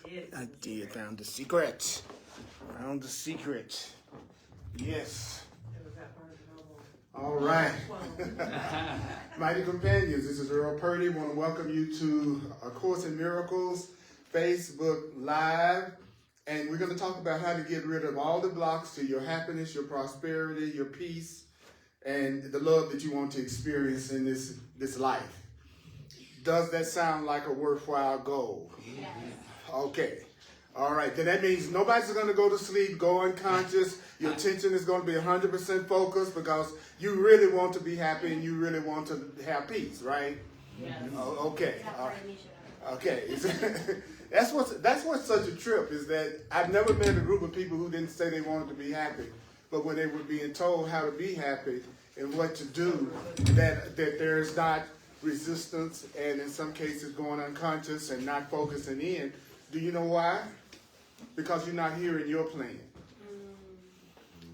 I did. Found the secret. Found the secret. Yes. All right. Mighty Companions, this is Earl Purdy. I want to welcome you to A Course in Miracles Facebook Live. And we're going to talk about how to get rid of all the blocks to your happiness, your prosperity, your peace, and the love that you want to experience in this life. Does that sound like a worthwhile goal? Yes. Okay. All right. Then that means nobody's going to go to sleep, go unconscious. Your attention is going to be 100% focused because you really want to be happy and you really want to have peace, right? Yes. Okay. Okay. That's what's such a trip is that I've never met a group of people who didn't say they wanted to be happy, but when they were being told how to be happy and what to do, that there's not resistance and in some cases going unconscious and not focusing in. Do you know why? Because you're not hearing your plan.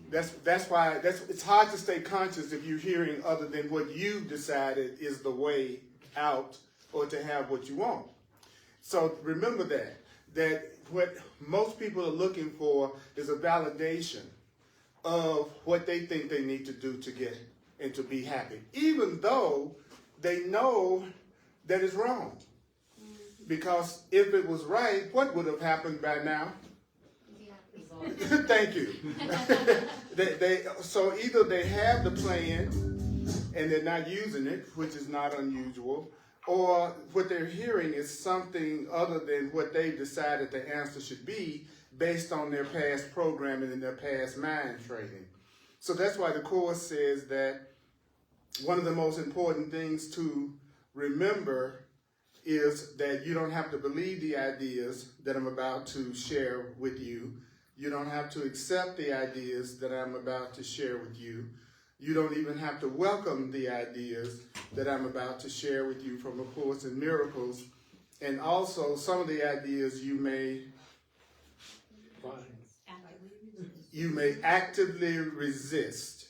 That's why it's hard to stay conscious if you're hearing other than what you decided is the way out or to have what you want. So remember that what most people are looking for is a validation of what they think they need to do to get and to be happy, even though they know that it's wrong. Because if it was right, what would have happened by now? Thank you. So either they have the plan and they're not using it, which is not unusual, or what they're hearing is something other than what they've decided the answer should be based on their past programming and their past mind training. So that's why the Course says that one of the most important things to remember is that you don't have to believe the ideas that I'm about to share with you. You don't have to accept the ideas that I'm about to share with you. You don't even have to welcome the ideas that I'm about to share with you from A Course in Miracles. And also some of the ideas you may actively resist.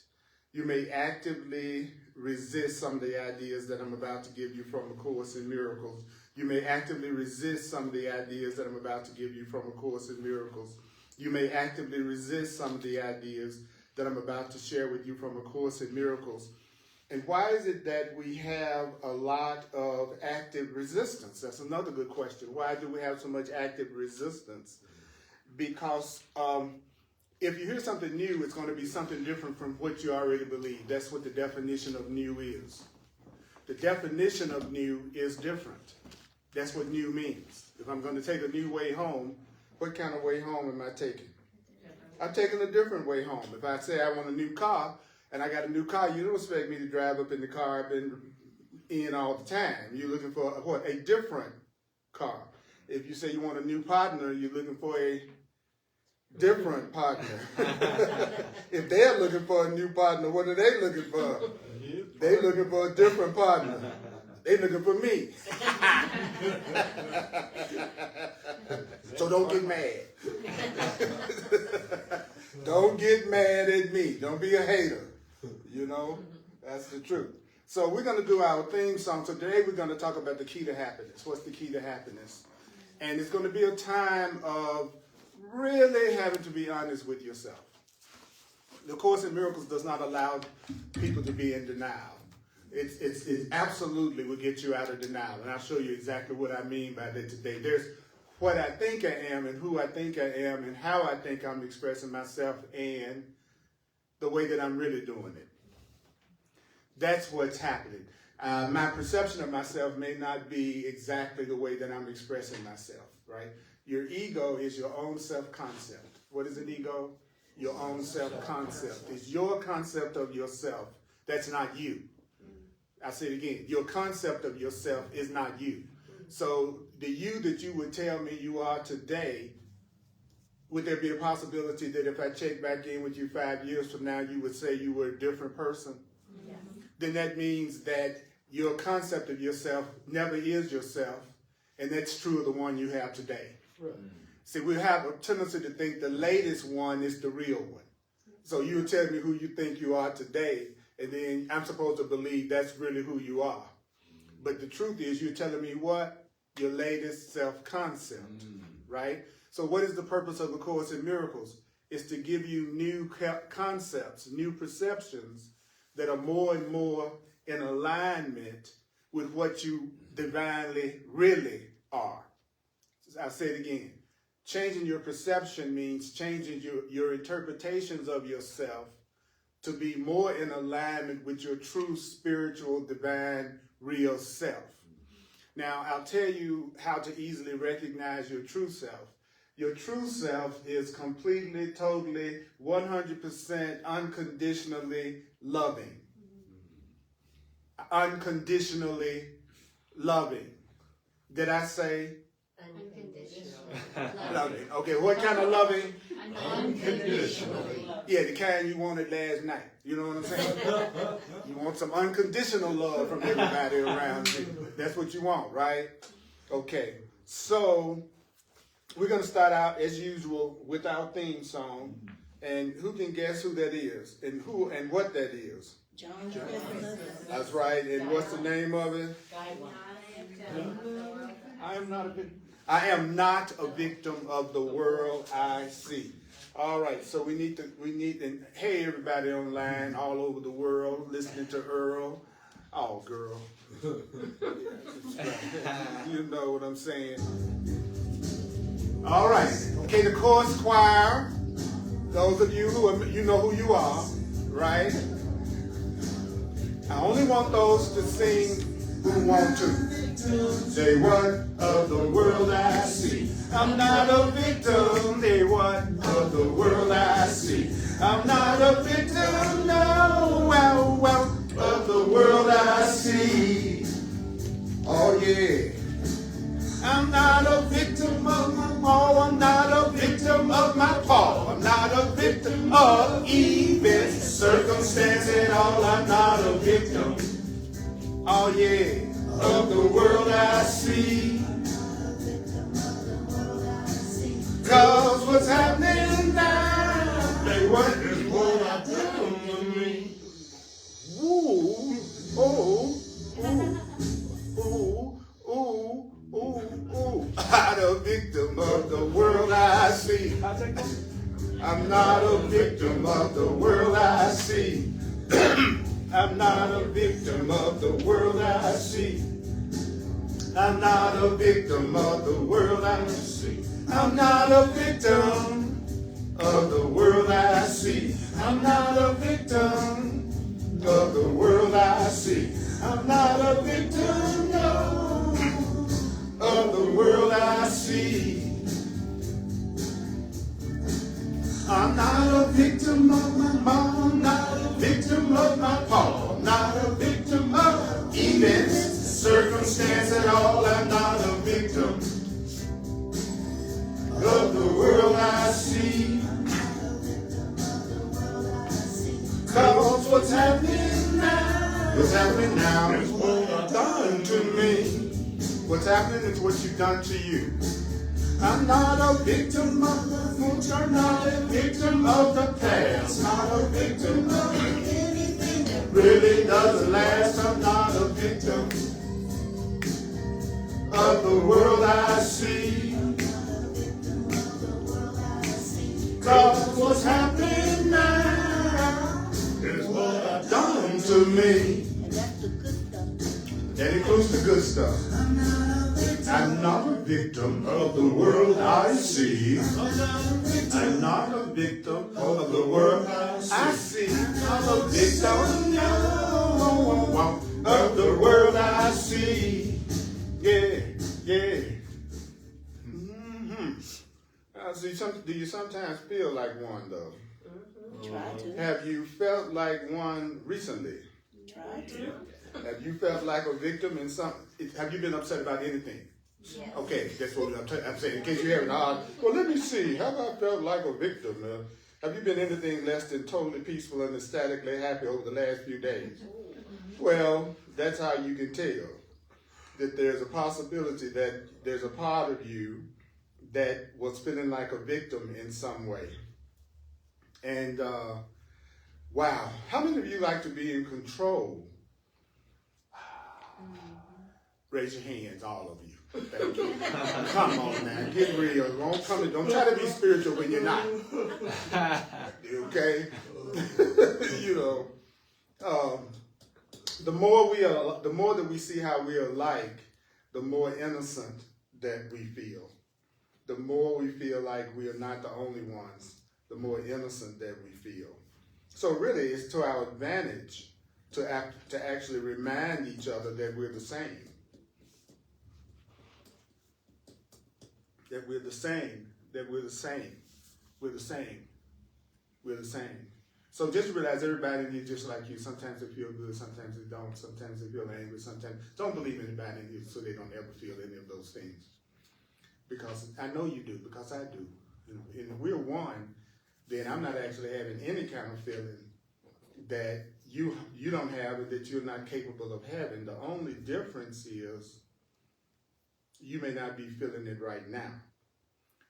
You may actively resist some of the ideas that I'm about to give you from A Course in Miracles. You may actively resist some of the ideas that I'm about to give you from A Course in Miracles. You may actively resist some of the ideas that I'm about to share with you from A Course in Miracles. And why is it that we have a lot of active resistance? That's another good question. Why do we have so much active resistance? Because if you hear something new, it's going to be something different from what you already believe. That's what the definition of new is. The definition of new is different. That's what new means. If I'm going to take a new way home, what kind of way home am I taking? I'm taking a different way home. If I say I want a new car, and I got a new car, you don't expect me to drive up in the car I've been in all the time. You're looking for what? A different car. If you say you want a new partner, you're looking for a different partner. If they're looking for a new partner, what are they looking for? They're looking for a different partner. They're looking for me. So don't get mad. Don't get mad at me. Don't be a hater. You know, that's the truth. So we're going to do our theme song. So today we're going to talk about the key to happiness. What's the key to happiness? And it's going to be a time of really having to be honest with yourself. The Course in Miracles does not allow people to be in denial. It absolutely will get you out of denial. And I'll show you exactly what I mean by that today. There's what I think I am and who I think I am and how I think I'm expressing myself and the way that I'm really doing it. That's what's happening. My perception of myself may not be exactly the way that I'm expressing myself, right? Your ego is your own self-concept. What is an ego? Your own self-concept. It's your concept of yourself. That's not you. I say it again. Your concept of yourself is not you. So the you that you would tell me you are today, would there be a possibility that if I check back in with you 5 years from now, you would say you were a different person? Yes. Then that means that your concept of yourself never is yourself, and that's true of the one you have today. Right. See, we have a tendency to think the latest one is the real one. So you would tell me who you think you are today, and then I'm supposed to believe that's really who you are. But the truth is, you're telling me what? your latest self-concept, right? So what is the purpose of the Course in Miracles? It's to give you new concepts, new perceptions that are more and more in alignment with what you divinely really are. I'll say it again. Changing your perception means changing your interpretations of yourself to be more in alignment with your true spiritual, divine, real self. Now, I'll tell you how to easily recognize your true self. Your true self is completely, totally, 100% unconditionally loving. Unconditionally loving. Did I say? Unconditionally loving. Okay, what kind of loving? Unconditionally. Yeah, the kind you wanted last night. You know what I'm saying? You want some unconditional love from everybody around you. That's what you want, right? Okay, so we're going to start out as usual with our theme song. And who can guess who that is and who and what that is? John. That's right. And what's the name of it? I am not a victim. I am not a victim of the world I see. All right, so we need, and hey, everybody online all over the world listening to Earl. Oh, girl. You know what I'm saying. All right, okay, the chorus choir. Those of you who are, you know who you are, right? I only want those to sing who want to. Say what of the world I see. I'm not a victim. Say what of the world I see. I'm not a victim, no, well, of the world I see. Oh yeah. I'm not a victim of my fall. I'm not a victim of my fall. I'm not a victim of events, circumstance at all. I'm not a victim. Oh yeah. Of the world I see. Cause what's happening now, they what is what I've done to me. Ooh, oh, ooh, ooh, ooh, ooh, ooh. I'm not a victim of the world I see. I'm not a victim of the world I see. I'm not a victim of the world I see. I'm not a victim of the world I see. I'm not a victim of the world I see. I'm not a victim of the world I see. I'm not a victim, no, of the world I see. I'm not a victim of my mom. I'm not a victim of my pa. I'm not a victim of events, circumstance at all. I'm not a victim of the world I see. Cause what's happening now is what you've done to me. What's happening is what you've done to you. I'm not a victim of the future, I'm not a victim of the past, not a victim of anything that really doesn't last. I'm not a victim of the world I see. Cause what's happening now is what I've done to me. That includes the good stuff. I'm not a victim of the world I see. I'm not a victim of the world I see. I'm a victim of the world I see. Yeah, yeah. See, do you sometimes feel like one, though? Try to. Have you felt like one recently? Try to. Have you felt like a victim in some? Have you been upset about anything? Yes. Okay, that's what I'm saying. In case you haven't, well, let me see. Have I felt like a victim? Have you been anything less than totally peaceful and ecstatically happy over the last few days? Well, that's how you can tell that there's a possibility that there's a part of you that was feeling like a victim in some way. And wow, how many of you like to be in control? Raise your hands, all of you. Thank you. Come on, man. Get real. Don't try to be spiritual when you're not. Okay? You know, the more that we see how we are alike, the more innocent that we feel. The more we feel like we are not the only ones, the more innocent that we feel. So really, it's to our advantage to actually remind each other that we're the same. That we're the same. That we're the same. We're the same. We're the same. So just realize everybody in here just like you. Sometimes they feel good, sometimes they don't. Sometimes they feel angry, sometimes. Don't believe anybody in here so they don't ever feel any of those things. Because I know you do, because I do. You know, and if we're one, then I'm not actually having any kind of feeling that you don't have or that you're not capable of having. The only difference is you may not be feeling it right now.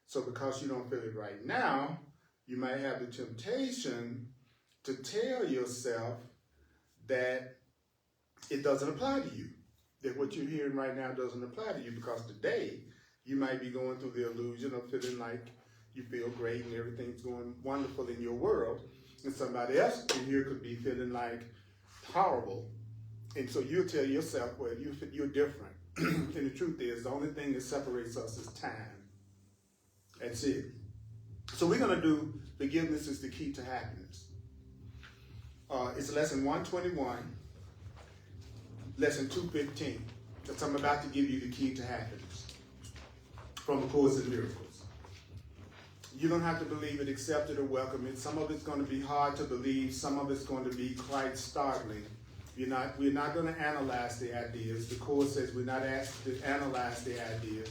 So because you don't feel it right now, you might have the temptation to tell yourself that it doesn't apply to you, that what you're hearing right now doesn't apply to you, because today you might be going through the illusion of feeling like you feel great and everything's going wonderful in your world, and somebody else in here could be feeling like horrible. And so you'll tell yourself, well, you're different. And the truth is, the only thing that separates us is time. That's it. So we're going to do Forgiveness is the Key to Happiness. It's lesson 121, lesson 215. Because I'm about to give you the key to happiness from A Course in Miracles. You don't have to believe it, accept it, or welcome it. Some of it's going to be hard to believe. Some of it's going to be quite startling. We're not going to analyze the ideas. The Course says we're not asked to analyze the ideas.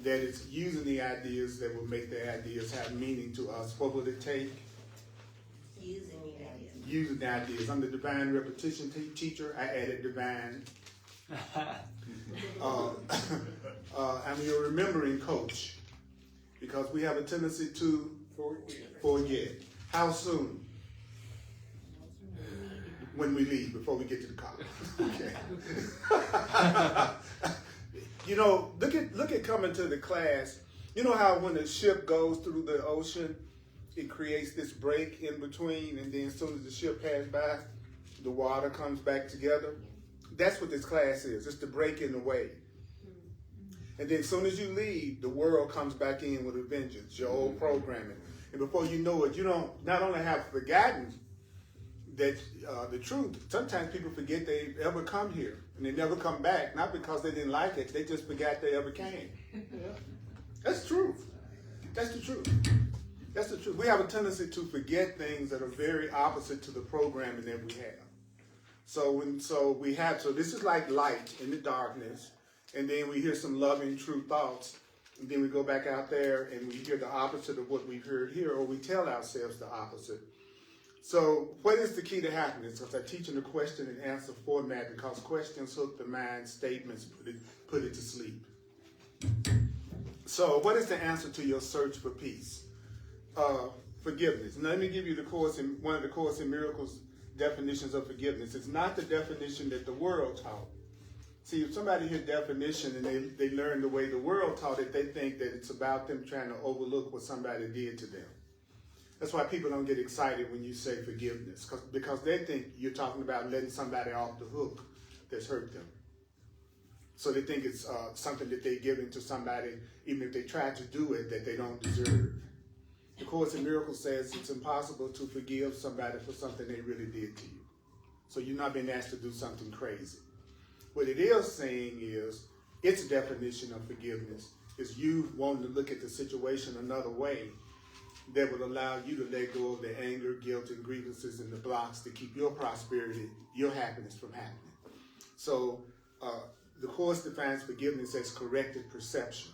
That it's using the ideas that will make the ideas have meaning to us. What will it take? Using the ideas. Using the ideas. I'm the divine repetition teacher. I added divine. I'm your remembering coach, because we have a tendency to forget. How soon? When we leave, before we get to the car. Okay. You know, look at coming to the class. You know how when a ship goes through the ocean, it creates this break in between, and then as soon as the ship passes by, the water comes back together. That's what this class is. It's the break in the wave. And then as soon as you leave, the world comes back in with a vengeance, your old programming. And before you know it, you don't not only have forgotten that the truth, sometimes people forget they ever come here, and they never come back, not because they didn't like it, they just forgot they ever came. That's the truth. That's the truth. That's the truth. We have a tendency to forget things that are very opposite to the programming that we have. So this is like light in the darkness, and then we hear some loving, true thoughts, and then we go back out there and we hear the opposite of what we've heard here, or we tell ourselves the opposite. So what is the key to happiness? Because I teach in the question and answer format, because questions hook the mind, statements put it to sleep. So what is the answer to your search for peace? Forgiveness. Now let me give you one of the Course in Miracles definitions of forgiveness. It's not the definition that the world taught. See, if somebody hears definition and they learn the way the world taught it, they think that it's about them trying to overlook what somebody did to them. That's why people don't get excited when you say forgiveness, because they think you're talking about letting somebody off the hook that's hurt them. So they think it's something that they're giving to somebody, even if they try to do it, that they don't deserve. The Course in Miracles says it's impossible to forgive somebody for something they really did to you. So you're not being asked to do something crazy. What it is saying is, its definition of forgiveness is you wanting to look at the situation another way that would allow you to let go of the anger, guilt, and grievances and the blocks to keep your prosperity, your happiness from happening. So the Course defines forgiveness as corrected perception.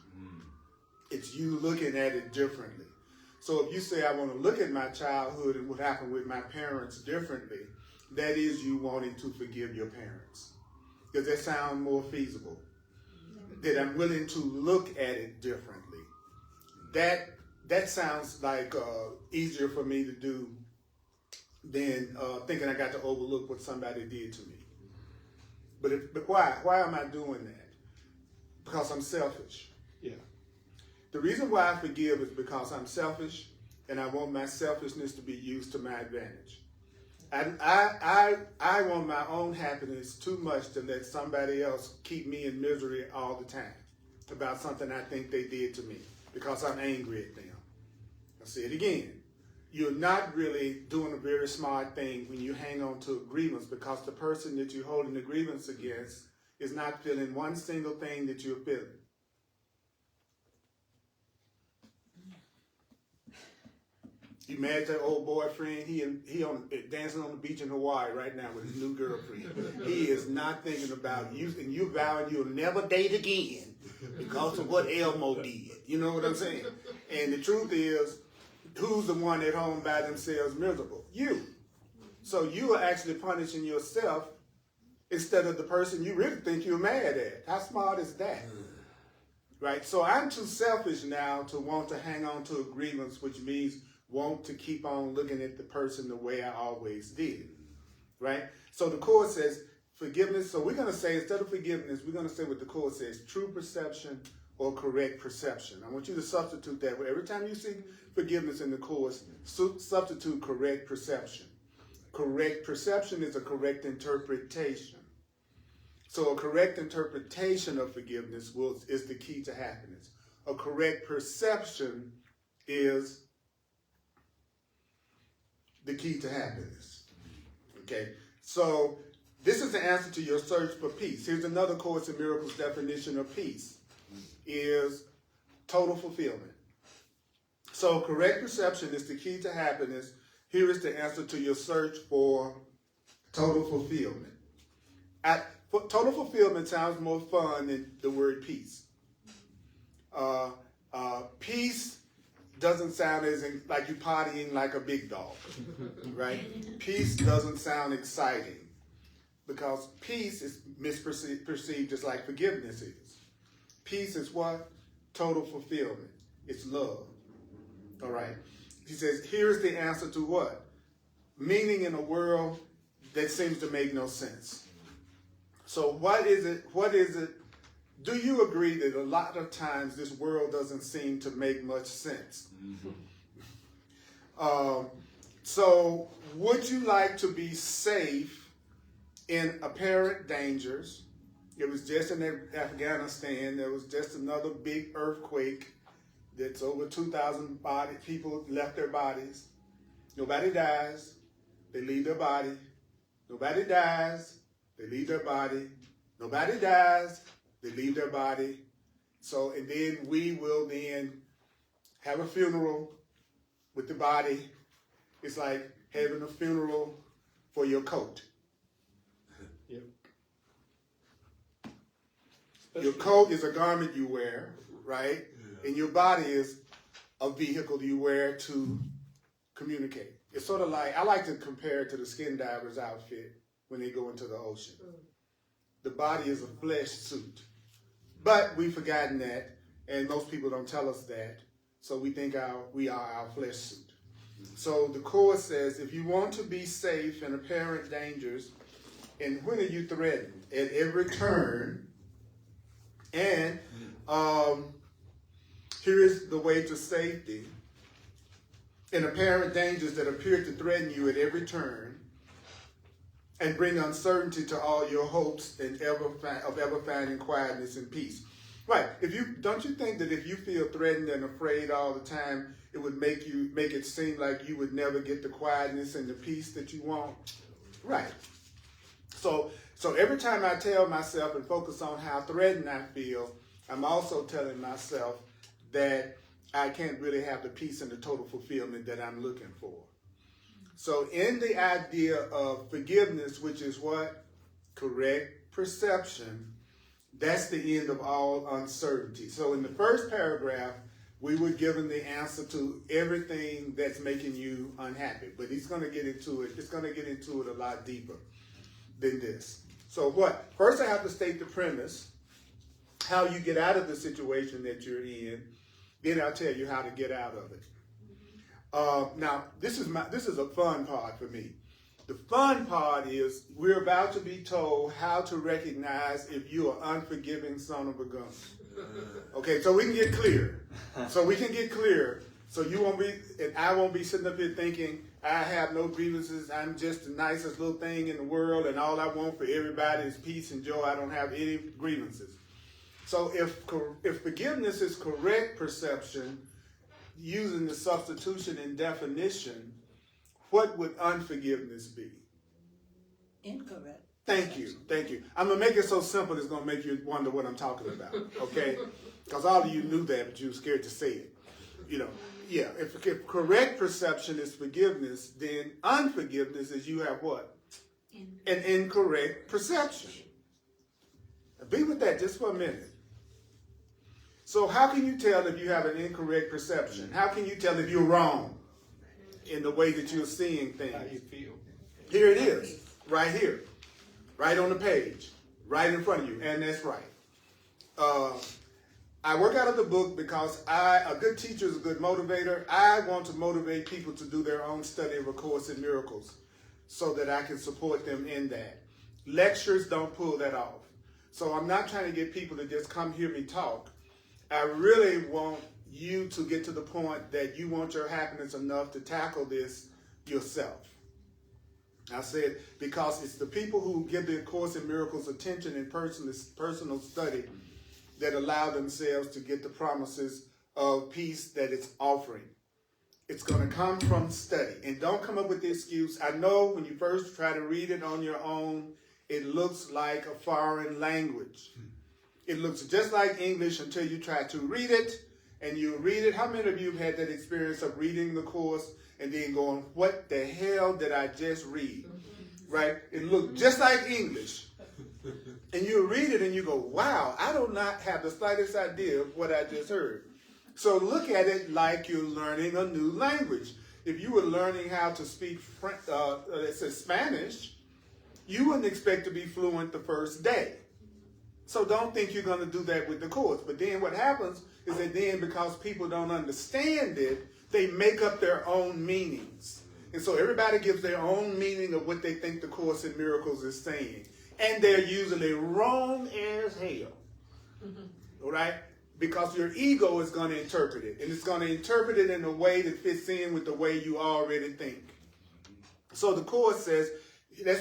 It's you looking at it differently. So if you say, I want to look at my childhood and what happened with my parents differently, that is you wanting to forgive your parents. Does that sound more feasible? That I'm willing to look at it differently. That sounds like easier for me to do than thinking I got to overlook what somebody did to me. But why am I doing that? Because I'm selfish. Yeah. The reason why I forgive is because I'm selfish, and I want my selfishness to be used to my advantage. I want my own happiness too much to let somebody else keep me in misery all the time about something I think they did to me because I'm angry at them. I'll say it again. You're not really doing a very smart thing when you hang on to a grievance, because the person that you're holding the grievance against is not feeling one single thing that you're feeling. You mad at that old boyfriend? He dancing on the beach in Hawaii right now with his new girlfriend. He is not thinking about you, and you vowing you'll never date again because of what Elmo did. You know what I'm saying? And the truth is, who's the one at home by themselves miserable? You. So you are actually punishing yourself instead of the person you really think you're mad at. How smart is that? Right? So I'm too selfish now to want to hang on to a grievance, which means want to keep on looking at the person the way I always did. Right? So the Course says forgiveness. So we're going to say, instead of forgiveness, we're going to say what the Course says, true perception or correct perception. I want you to substitute that. Every time you see forgiveness in the Course, substitute correct perception. Correct perception is a correct interpretation. So a correct interpretation of forgiveness is the key to happiness. A correct perception is the key to happiness. Okay? So this is the answer to your search for peace. Here's another Course in Miracles definition of peace. Is total fulfillment. So correct perception is the key to happiness. Here is the answer to your search for total fulfillment. Total fulfillment sounds more fun than the word peace. Peace doesn't sound like you partying like a big dog, right? Peace doesn't sound exciting because peace is misperceived just like forgiveness is. Peace is what? Total fulfillment. It's love. All right. He says, here's the answer to what? Meaning in a world that seems to make no sense. So what is it? Do you agree that a lot of times this world doesn't seem to make much sense? So would you like to be safe in apparent dangers? It was just in Afghanistan. There was just another big earthquake that's over 2,000 people left their bodies. Nobody dies. They leave their body. Nobody dies. They leave their body. Nobody dies. They leave their body. So, and then we will then have a funeral with the body. It's like having a funeral for your coat. Yep. Your coat is a garment you wear, right? Yeah. And your body is a vehicle you wear to communicate. It's sort of like, I like to compare it to the skin diver's outfit when they go into the ocean. The body is a flesh suit. But we've forgotten that, and most people don't tell us that, so we think we are our flesh suit. So the Course says, if you want to be safe in apparent dangers, and when are you threatened? At every turn. And here is the way to safety. In apparent dangers that appear to threaten you at every turn and bring uncertainty to all your hopes and of ever finding quietness and peace. Right. Don't you think that if you feel threatened and afraid all the time, it would make it seem like you would never get the quietness and the peace that you want? Right. So every time I tell myself and focus on how threatened I feel, I'm also telling myself that I can't really have the peace and the total fulfillment that I'm looking for. So in the idea of forgiveness, which is what? Correct perception, that's the end of all uncertainty. So in the first paragraph, we were given the answer to everything that's making you unhappy. But he's going to get into it. It's going to get into it a lot deeper than this. So what? First, I have to state the premise, how you get out of the situation that you're in. Then I'll tell you how to get out of it. Now, this is a fun part for me. The fun part is we're about to be told how to recognize if you are unforgiving son of a gun. Okay, so we can get clear. So you won't be, and I won't be sitting up here thinking, I have no grievances, I'm just the nicest little thing in the world, and all I want for everybody is peace and joy. I don't have any grievances. So if forgiveness is correct perception, using the substitution and definition, what would unforgiveness be? Incorrect. Thank you. I'm going to make it so simple it's going to make you wonder what I'm talking about, okay? Because all of you knew that, but you were scared to say it. Yeah, if correct perception is forgiveness, then unforgiveness is you have what? An incorrect perception. Now be with that just for a minute. So how can you tell if you have an incorrect perception? How can you tell if you're wrong in the way that you're seeing things? How you feel. Here it is, right here, right on the page, right in front of you, and that's right. I work out of the book because a good teacher is a good motivator. I want to motivate people to do their own study of A Course in Miracles so that I can support them in that. Lectures don't pull that off. So I'm not trying to get people to just come hear me talk. I really want you to get to the point that you want your happiness enough to tackle this yourself. I said because it's the people who give the Course in Miracles attention in personal study that allow themselves to get the promises of peace that it's offering. It's going to come from study. And don't come up with the excuse. I know when you first try to read it on your own, it looks like a foreign language. It looks just like English until you try to read it, and you read it. How many of you have had that experience of reading the Course and then going, what the hell did I just read? Right? It looked just like English. And you read it and you go, wow, I do not have the slightest idea of what I just heard. So look at it like you're learning a new language. If you were learning how to speak Spanish, you wouldn't expect to be fluent the first day. So don't think you're going to do that with the Course. But then what happens is that then because people don't understand it, they make up their own meanings. And so everybody gives their own meaning of what they think the Course in Miracles is saying. And they're usually wrong as hell. All right? Because your ego is going to interpret it. And it's going to interpret it in a way that fits in with the way you already think. So the Course says,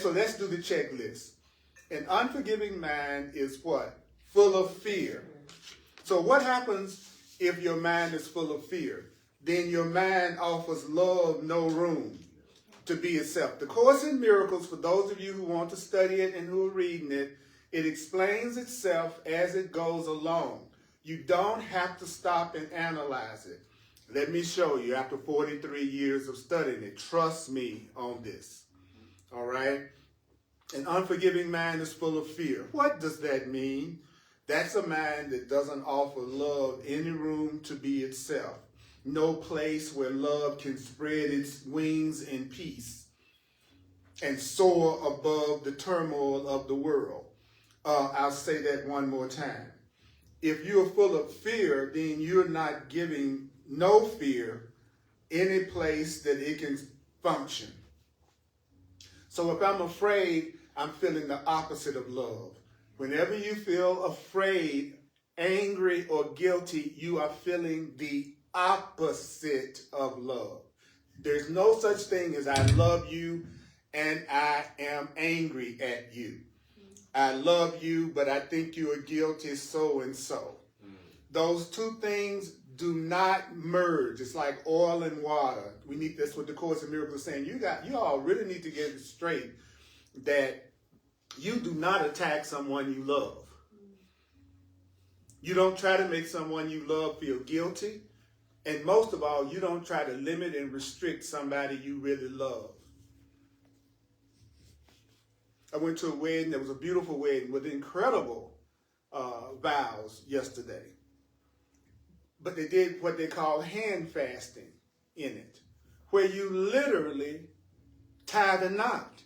so let's do the checklist. An unforgiving mind is what? Full of fear. So what happens if your mind is full of fear? Then your mind offers love no room to be itself. The Course in Miracles, for those of you who want to study it and who are reading it, it explains itself as it goes along. You don't have to stop and analyze it. Let me show you after 43 years of studying it. Trust me on this. All right? An unforgiving mind is full of fear. What does that mean? That's a mind that doesn't offer love any room to be itself. No place where love can spread its wings in peace and soar above the turmoil of the world. I'll say that one more time. If you're full of fear, then you're not giving no fear any place that it can function. So if I'm afraid, I'm feeling the opposite of love. Whenever you feel afraid, angry, or guilty, you are feeling the opposite of love. There's no such thing as I love you and I am angry at you. I love you, but I think you are guilty so and so. Those two things do not merge. It's like oil and water. That's what the Course in Miracles is saying. You all really need to get it straight that you do not attack someone you love. You don't try to make someone you love feel guilty. And most of all, you don't try to limit and restrict somebody you really love. I went to a wedding. There was a beautiful wedding with incredible vows yesterday. But they did what they call hand fasting in it, where you literally tie the knot.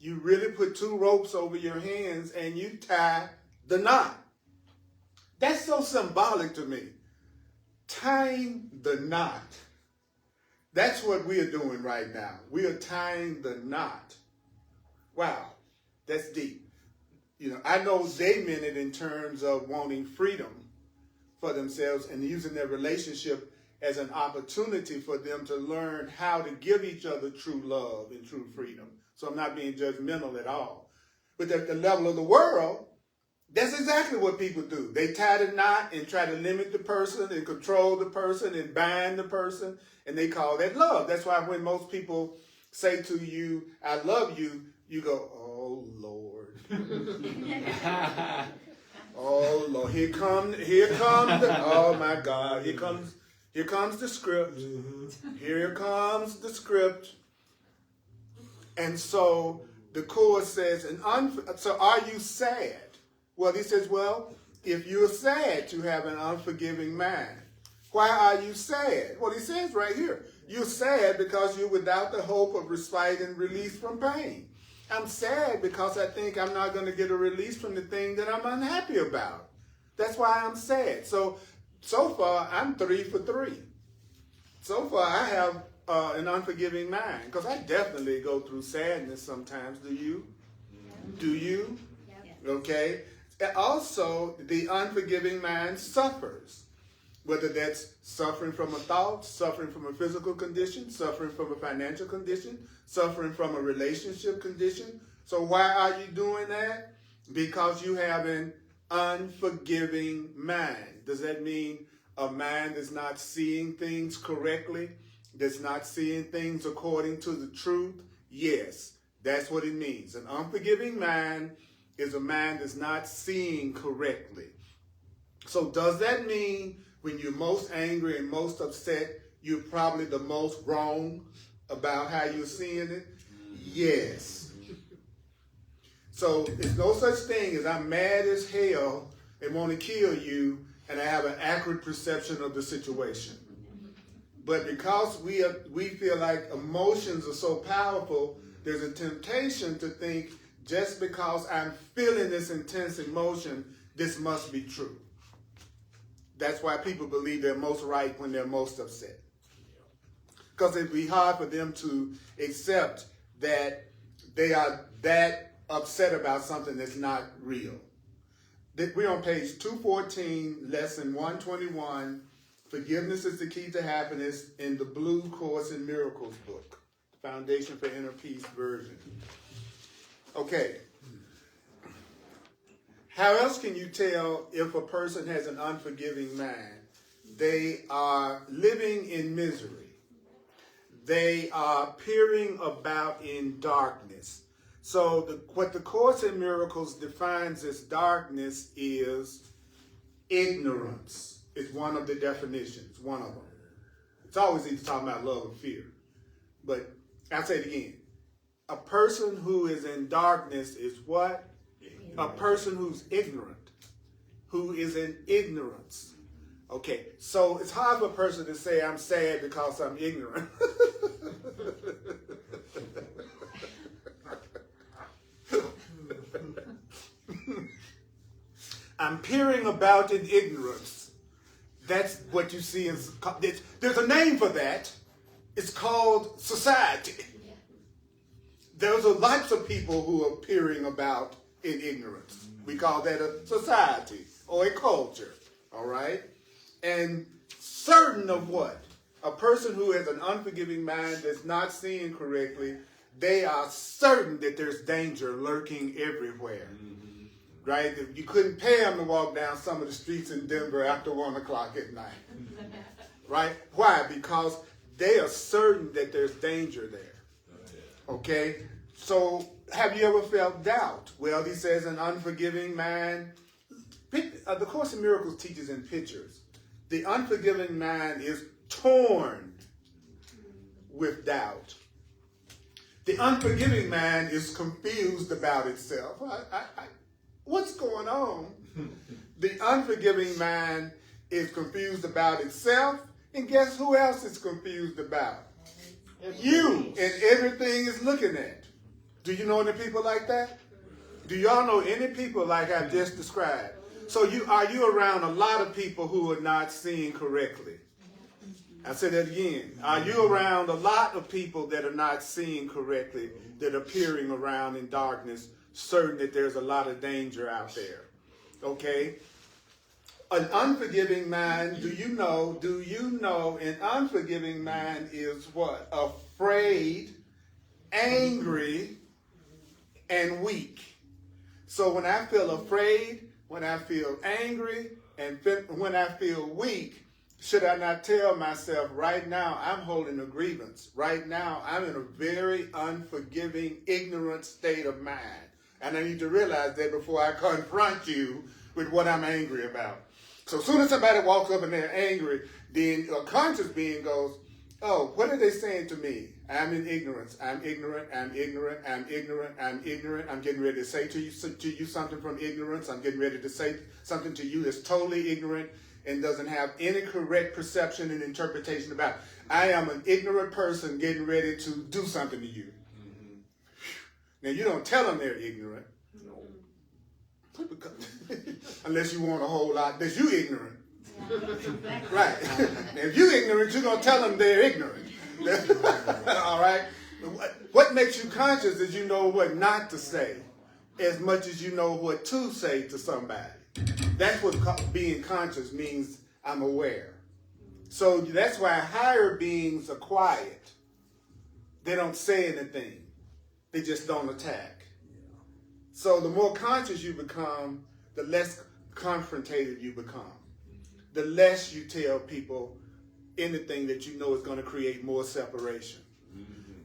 You really put two ropes over your hands and you tie the knot. That's so symbolic to me. Tying the knot. That's what we are doing right now. We are tying the knot. Wow, that's deep. You know, I know they meant it in terms of wanting freedom for themselves and using their relationship as an opportunity for them to learn how to give each other true love and true freedom. So I'm not being judgmental at all. But at the level of the world, that's exactly what people do. They tie the knot and try to limit the person and control the person and bind the person, and they call that love. That's why when most people say to you, I love you, you go, oh, Lord. Oh, Lord. Here comes oh, my God. Here comes the script. Here comes the script. And so the chorus says, so are you sad? Well, he says, well, if you're sad to have an unforgiving mind, why are you sad? Well, he says right here, you're sad because you're without the hope of respite and release from pain. I'm sad because I think I'm not going to get a release from the thing that I'm unhappy about. That's why I'm sad. So far, I'm 3 for 3. So far, I have an unforgiving mind because I definitely go through sadness sometimes. Do you? Do you? Okay. Also, the unforgiving mind suffers, whether that's suffering from a thought, suffering from a physical condition, suffering from a financial condition, suffering from a relationship condition. So why are you doing that? Because you have an unforgiving mind. Does that mean a mind that's not seeing things correctly, that's not seeing things according to the truth? Yes, that's what it means. An unforgiving mind is a mind that's not seeing correctly. So does that mean when you're most angry and most upset, you're probably the most wrong about how you're seeing it? Yes. So there's no such thing as I'm mad as hell and want to kill you and I have an accurate perception of the situation. But because we feel like emotions are so powerful, there's a temptation to think just because I'm feeling this intense emotion, this must be true. That's why people believe they're most right when they're most upset. Because it'd be hard for them to accept that they are that upset about something that's not real. We're on page 214, lesson 121. Forgiveness is the key to happiness in the Blue Course in Miracles book, the Foundation for Inner Peace version. Okay. How else can you tell if a person has an unforgiving mind? They are living in misery. They are peering about in darkness. So what the Course in Miracles defines as darkness is ignorance. It's one of the definitions, one of them. It's always either talking about love or fear. But I'll say it again. A person who is in darkness is what? A person who's ignorant, who is in ignorance. Okay, so it's hard for a person to say I'm sad because I'm ignorant. I'm peering about in ignorance. That's what you see. There's a name for that. It's called society. Those are lots of people who are peering about in ignorance. We call that a society or a culture, all right? And certain of what? A person who has an unforgiving mind that's not seeing correctly, they are certain that there's danger lurking everywhere, right? You couldn't pay them to walk down some of the streets in Denver after 1 o'clock at night, right? Why? Because they are certain that there's danger there. Okay, so have you ever felt doubt? Well, he says an unforgiving mind. The Course in Miracles teaches in pictures. The unforgiving mind is torn with doubt. The unforgiving mind is confused about itself. What's going on? The unforgiving mind is confused about itself, and guess who else is confused about? You, and everything is looking at. Do you know any people like that? Do y'all know any people like I just described? So are you around a lot of people who are not seeing correctly? I say that again. Are you around a lot of people that are not seeing correctly, that are peering around in darkness, certain that there's a lot of danger out there? Okay? An unforgiving mind, do you know an unforgiving mind is what? Afraid, angry, and weak. So when I feel afraid, when I feel angry, and when I feel weak, should I not tell myself right now I'm holding a grievance? Right now I'm in a very unforgiving, ignorant state of mind. And I need to realize that before I confront you with what I'm angry about. So as soon as somebody walks up and they're angry, then a conscious being goes, oh, what are they saying to me? I'm in ignorance. I'm ignorant. I'm ignorant. I'm ignorant. I'm ignorant. I'm getting ready to say to you something from ignorance. I'm getting ready to say something to you that's totally ignorant and doesn't have any correct perception and interpretation about it. I am an ignorant person getting ready to do something to you. Mm-hmm. Now, you don't tell them they're ignorant. No. Unless you want a whole lot, unless you ignorant. Yeah. Right. Now, if you ignorant, you're going to tell them they're ignorant. All right? What makes you conscious is you know what not to say as much as you know what to say to somebody. That's what being conscious means. I'm aware. So that's why higher beings are quiet. They don't say anything. They just don't attack. So the more conscious you become, the less confrontative you become. The less you tell people anything that you know is going to create more separation.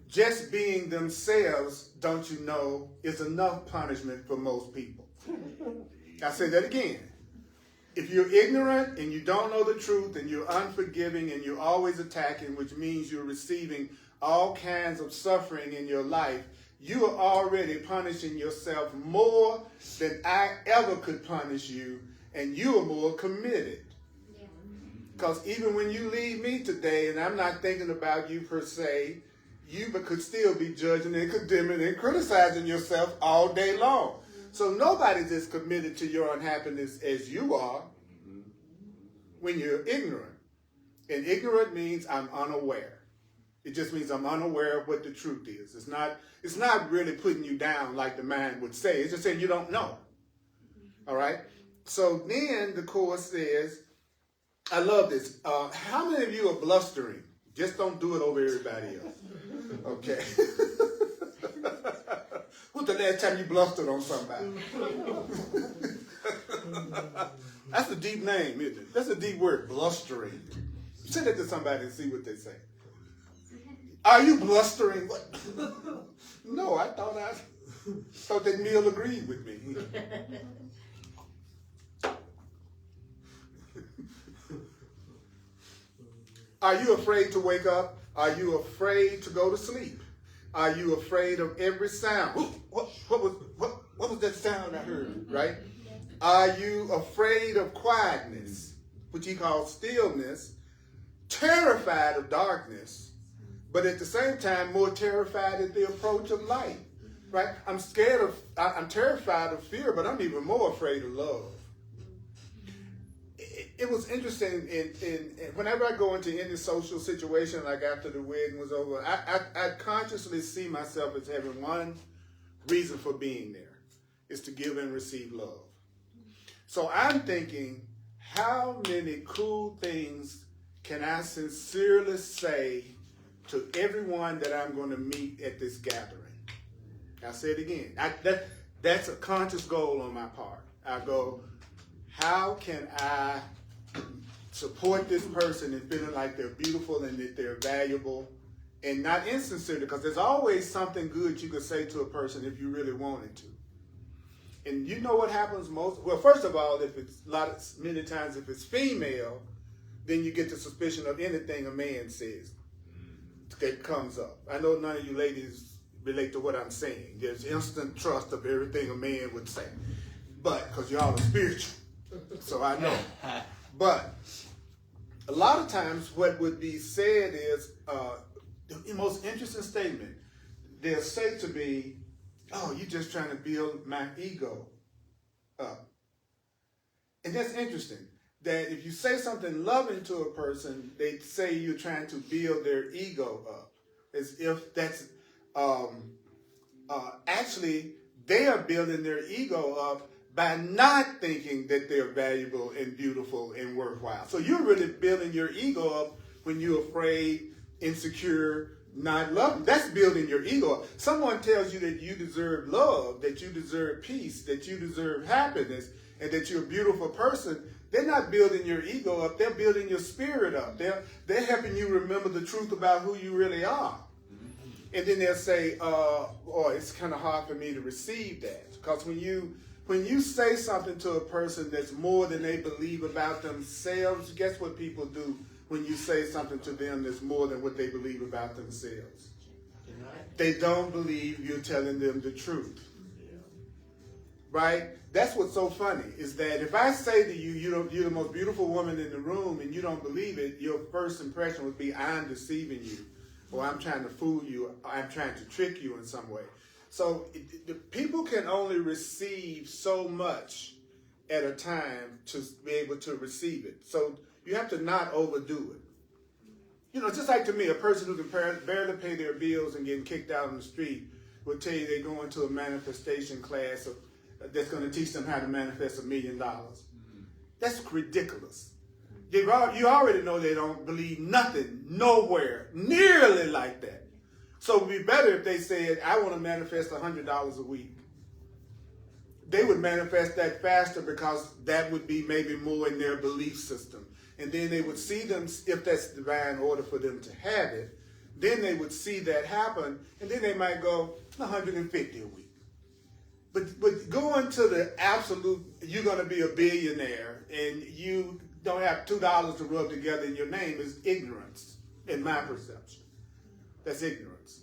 Just being themselves, don't you know, is enough punishment for most people. I say that again. If you're ignorant and you don't know the truth and you're unforgiving and you're always attacking, which means you're receiving all kinds of suffering in your life, you are already punishing yourself more than I ever could punish you, and you are more committed. Because even when you leave me today, and I'm not thinking about you per se, you could still be judging and condemning and criticizing yourself all day long. So nobody's as committed to your unhappiness as you are when you're ignorant. And ignorant means I'm unaware. It just means I'm unaware of what the truth is. It's not really putting you down like the mind would say. It's just saying you don't know. All right? So then the Course says, I love this. How many of you are blustering? Just don't do it over everybody else. Okay. When's the last time you blustered on somebody? That's a deep name, isn't it? That's a deep word, blustering. Send it to somebody and see what they say. Are you blustering? What? No, I thought that Neil agreed with me. Are you afraid to wake up? Are you afraid to go to sleep? Are you afraid of every sound? What was that sound I heard, right? Are you afraid of quietness, which he calls stillness, terrified of darkness, but at the same time more terrified at the approach of light, right? I'm terrified of fear, but I'm even more afraid of love. It was interesting, whenever I go into any social situation, like after the wedding was over, I consciously see myself as having one reason for being there, is to give and receive love. So I'm thinking, how many cool things can I sincerely say to everyone that I'm going to meet at this gathering? I'll say it again. That's a conscious goal on my part. I go, how can I support this person in feeling like they're beautiful and that they're valuable, and not insincerely, because there's always something good you could say to a person if you really wanted to. And you know what happens most? Well, first of all, many times if it's female, then you get the suspicion of anything a man says that comes up. I know none of you ladies relate to what I'm saying. There's instant trust of everything a man would say, but because y'all are spiritual, so I know. But a lot of times what would be said is, the most interesting statement, they'll say to me, oh, you're just trying to build my ego up. And that's interesting. that if you say something loving to a person, they say you're trying to build their ego up, as if that's actually they are building their ego up by not thinking that they're valuable and beautiful and worthwhile. So you're really building your ego up when you're afraid, insecure, not loving. That's building your ego up. Someone tells you that you deserve love, that you deserve peace, that you deserve happiness, and that you're a beautiful person. They're not building your ego up. They're building your spirit up. They're helping you remember the truth about who you really are. And then they'll say, oh, it's kind of hard for me to receive that. Because when you say something to a person that's more than they believe about themselves, guess what people do when you say something to them that's more than what they believe about themselves? They don't believe you're telling them the truth. Right? That's what's so funny, is that if I say to you, you're the most beautiful woman in the room, and you don't believe it, your first impression would be, I'm deceiving you, or I'm trying to fool you, or I'm trying to trick you in some way. So the people can only receive so much at a time to be able to receive it. So you have to not overdo it. You know, just like to me, a person who can barely pay their bills and getting kicked out on the street will tell you they're going to a manifestation class that's going to teach them how to manifest $1 million. That's ridiculous. You already know they don't believe nothing, nowhere, nearly like that. So it would be better if they said, I want to manifest $100 a week. They would manifest that faster because that would be maybe more in their belief system. And then they would see them, if that's divine order for them to have it, then they would see that happen, and then they might go 150 a week. But going to the absolute, you're going to be a billionaire, and you don't have $2 to rub together in your name is ignorance, in my perception. That's ignorance.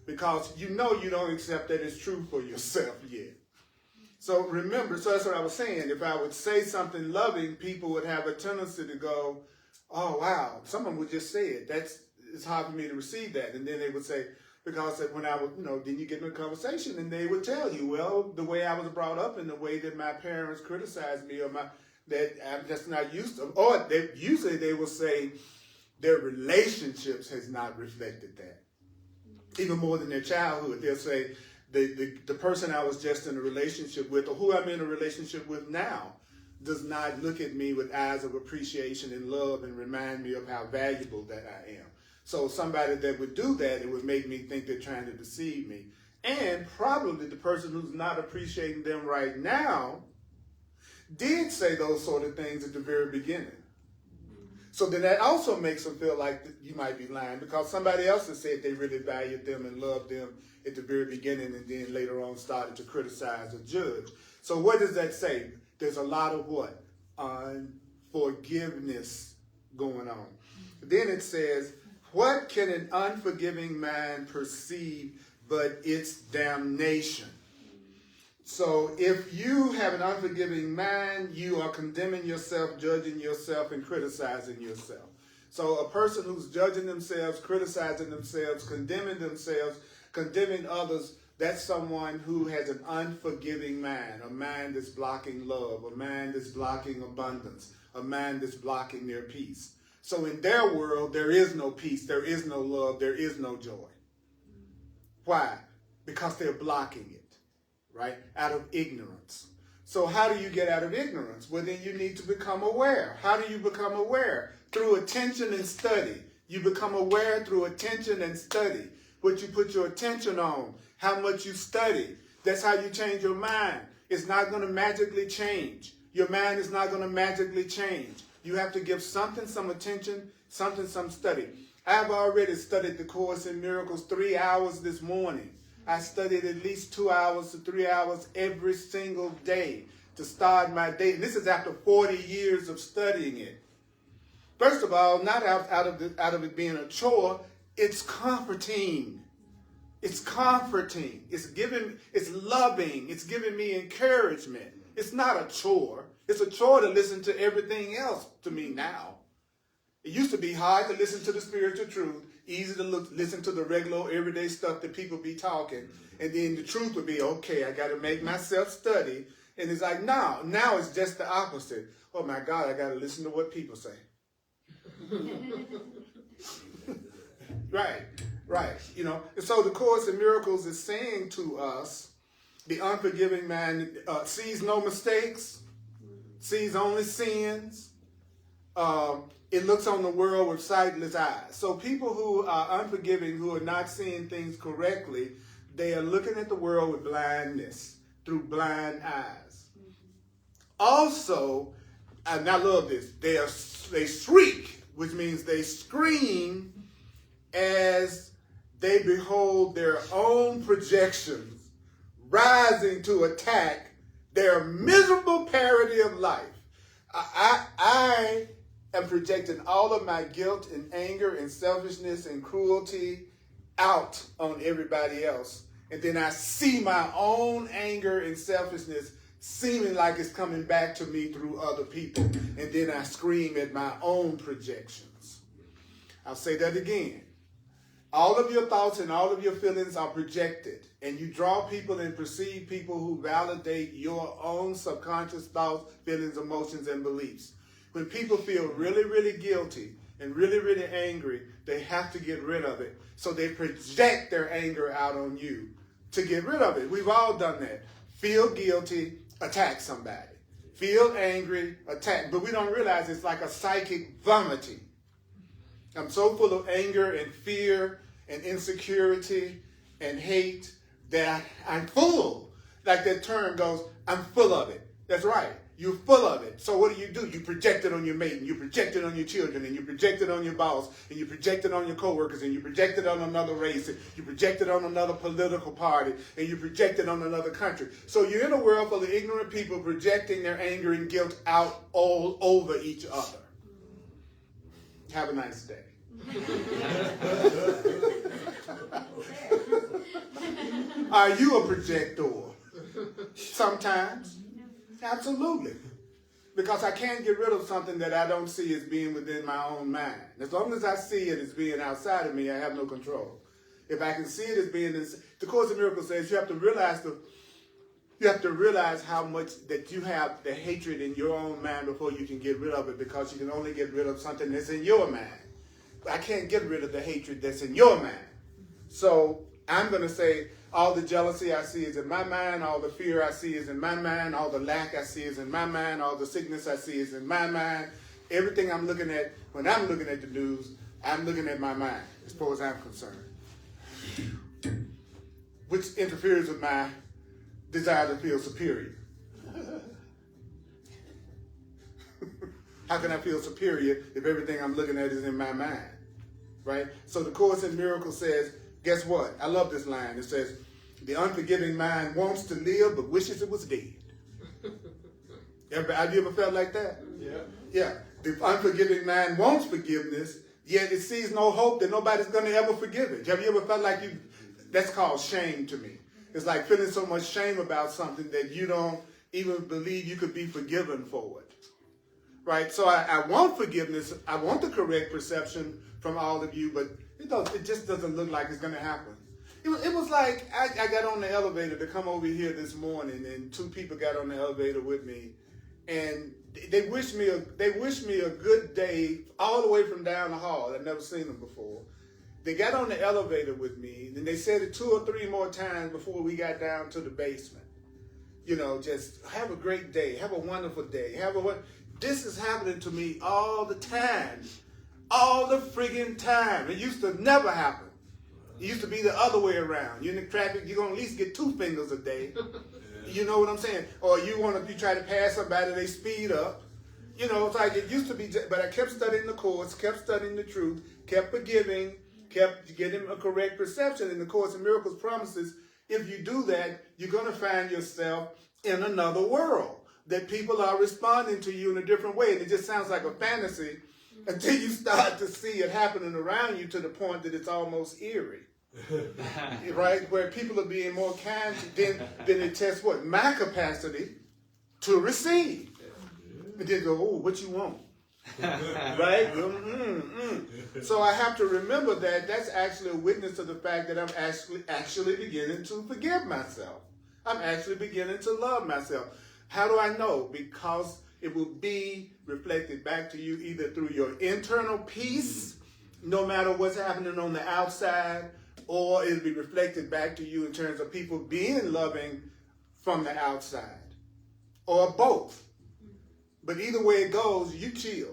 Because you know you don't accept that it's true for yourself yet. So remember, so that's what I was saying. If I would say something loving, people would have a tendency to go, oh, wow, someone would just say it. It's hard for me to receive that. And then they would say, because when I would, then you get in a conversation and they would tell you, well, the way I was brought up and the way that my parents criticized me or that I'm just not used to, or usually they will say their relationships has not reflected that. Even more than their childhood. They'll say, the person I was just in a relationship with, or who I'm in a relationship with now, does not look at me with eyes of appreciation and love and remind me of how valuable that I am. So somebody that would do that, it would make me think they're trying to deceive me. And probably the person who's not appreciating them right now did say those sort of things at the very beginning. So then that also makes them feel like you might be lying, because somebody else has said they really valued them and loved them at the very beginning, and then later on started to criticize or judge. So what does that say? There's a lot of what? Unforgiveness going on. Then it says, what can an unforgiving mind perceive but its damnation? So if you have an unforgiving mind, you are condemning yourself, judging yourself, and criticizing yourself. So a person who's judging themselves, criticizing themselves, condemning others, that's someone who has an unforgiving mind, a mind that's blocking love, a mind that's blocking abundance, a mind that's blocking their peace. So in their world, there is no peace, there is no love, there is no joy. Why? Because they're blocking it, right? Out of ignorance. So how do you get out of ignorance? Well, then you need to become aware. How do you become aware? Through attention and study. You become aware through attention and study. What you put your attention on, how much you study. That's how you change your mind. It's not going to magically change. Your mind is not going to magically change. You have to give something some attention, something some study. I've already studied the Course in Miracles 3 hours this morning. I studied at least 2 hours to 3 hours every single day to start my day. And this is after 40 years of studying it. First of all, not out of it being a chore, it's comforting. It's comforting. It's loving. It's giving me encouragement. It's not a chore. It's a chore to listen to everything else to me now. It used to be hard to listen to the spiritual truth, easy to listen to the regular, everyday stuff that people be talking, and then the truth would be, okay, I got to make myself study, And it's like, now it's just the opposite. Oh my God, I got to listen to what people say. Right. You know, and so the Course in Miracles is saying to us, the unforgiving man sees no mistakes, sees only sins. It looks on the world with sightless eyes. So people who are unforgiving, who are not seeing things correctly, they are looking at the world with blindness, through blind eyes. Also, and I love this, they shriek, which means they scream as they behold their own projections rising to attack their miserable parody of life. I am projecting all of my guilt and anger and selfishness and cruelty out on everybody else. And then I see my own anger and selfishness seeming like it's coming back to me through other people. And then I scream at my own projections. I'll say that again. All of your thoughts and all of your feelings are projected. And you draw people and perceive people who validate your own subconscious thoughts, feelings, emotions, and beliefs. When people feel really, really guilty and really, really angry, they have to get rid of it. So they project their anger out on you to get rid of it. We've all done that. Feel guilty, attack somebody. Feel angry, attack. But we don't realize it's like a psychic vomiting. I'm so full of anger and fear and insecurity and hate that I'm full. Like that term goes, I'm full of it. That's right. You're full of it. So what do? You project it on your mate, and you project it on your children, and you project it on your boss, and you project it on your coworkers, and you project it on another race, and you project it on another political party, and you project it on another country. So you're in a world full of ignorant people projecting their anger and guilt out all over each other. Have a nice day. Are you a projector? Sometimes. Absolutely. Because I can't get rid of something that I don't see as being within my own mind. As long as I see it as being outside of me, I have no control. If I can see it as being, the Course in Miracles says you have to realize how much that you have the hatred in your own mind before you can get rid of it, because you can only get rid of something that's in your mind. I can't get rid of the hatred that's in your mind. So I'm going to say all the jealousy I see is in my mind, all the fear I see is in my mind, all the lack I see is in my mind, all the sickness I see is in my mind. Everything I'm looking at, when I'm looking at the news, I'm looking at my mind, as far as I'm concerned. Which interferes with my desire to feel superior. How can I feel superior if everything I'm looking at is in my mind? Right? So the Course in Miracles says, guess what? I love this line. It says, the unforgiving mind wants to live but wishes it was dead. Have you ever felt like that? Yeah. The unforgiving mind wants forgiveness, yet it sees no hope that nobody's going to ever forgive it. Have you ever felt like that's called shame to me. It's like feeling so much shame about something that you don't even believe you could be forgiven for it. Right? So I want forgiveness. I want the correct perception from all of you, but it just doesn't look like it's going to happen. It was like I got on the elevator to come over here this morning, and two people got on the elevator with me, and they wished me a good day all the way from down the hall. I'd never seen them before. They got on the elevator with me, and they said it 2 or 3 more times before we got down to the basement. You know, just have a great day, have a wonderful day, This is happening to me all the time. All the friggin' time. It used to never happen. It used to be the other way around. You're in the traffic, you're going to at least get 2 fingers a day. You know what I'm saying? Or you try to pass somebody, they speed up. You know, it's like it used to be, but I kept studying the Course, kept studying the truth, kept forgiving, kept getting a correct perception. And the Course in Miracles promises, if you do that, you're going to find yourself in another world. That people are responding to you in a different way. And it just sounds like a fantasy until you start to see it happening around you to the point that it's almost eerie. Right? Where people are being more kind, then it tests what? My capacity to receive. And then go, oh, what you want? Right? So I have to remember that that's actually a witness to the fact that I'm actually beginning to forgive myself. I'm actually beginning to love myself. How do I know? Because it will be reflected back to you either through your internal peace, no matter what's happening on the outside, or it'll be reflected back to you in terms of people being loving from the outside, or both. But either way it goes, you chill.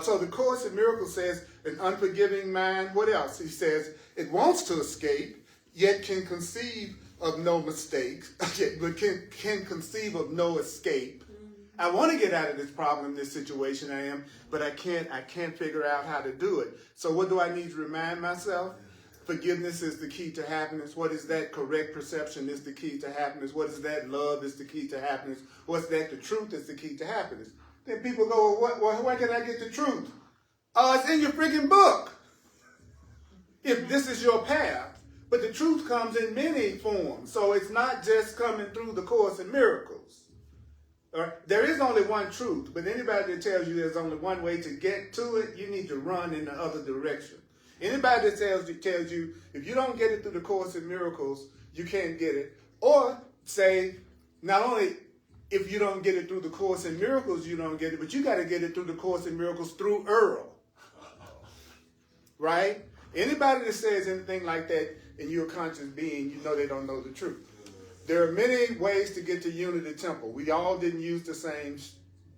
So the Course in Miracles says, an unforgiving mind, what else? He says, it wants to escape, yet can conceive of no mistakes, but can conceive of no escape. I want to get out of this problem, this situation I am, but I can't figure out how to do it. So what do I need to remind myself? Forgiveness is the key to happiness. What is that? Correct perception is the key to happiness. What is that? Love is the key to happiness. What's that? The truth is the key to happiness. Then people go, well, where can I get the truth? Oh, it's in your freaking book. If this is your path. But the truth comes in many forms. So it's not just coming through the Course in Miracles. All right? There is only one truth, but anybody that tells you there's only one way to get to it, you need to run in the other direction. Anybody that tells you if you don't get it through the Course in Miracles, you can't get it. Or say, not only if you don't get it through the Course in Miracles, you don't get it, but you got to get it through the Course in Miracles through Earl. Right? Anybody that says anything like that and you're a conscious being, you know they don't know the truth. There are many ways to get to Unity Temple. We all didn't use the same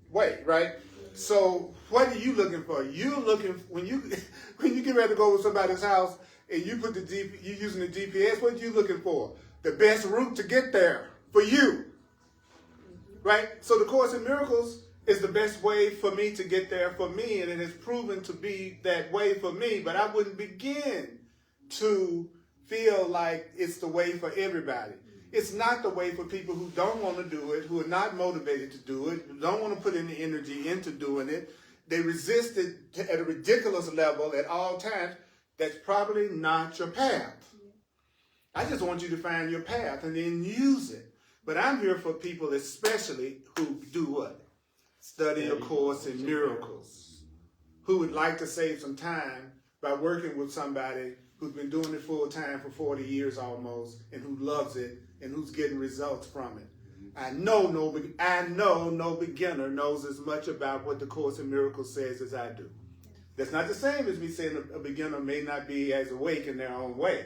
way, right? So what are you looking for? You're looking, when you get ready to go to somebody's house and you put you're using the GPS, what are you looking for? The best route to get there for you, right? So the Course in Miracles is the best way for me to get there for me, and it has proven to be that way for me, but I wouldn't begin to feel like it's the way for everybody. It's not the way for people who don't want to do it, who are not motivated to do it, who don't want to put any energy into doing it. They resist it at a ridiculous level at all times. That's probably not your path. I just want you to find your path and then use it. But I'm here for people especially who do what? Study a Course in Miracles. Who would like to save some time by working with somebody who's been doing it full time for 40 years almost, and who loves it, and who's getting results from it. I know no beginner knows as much about what the Course in Miracles says as I do. That's not the same as me saying a beginner may not be as awake in their own way.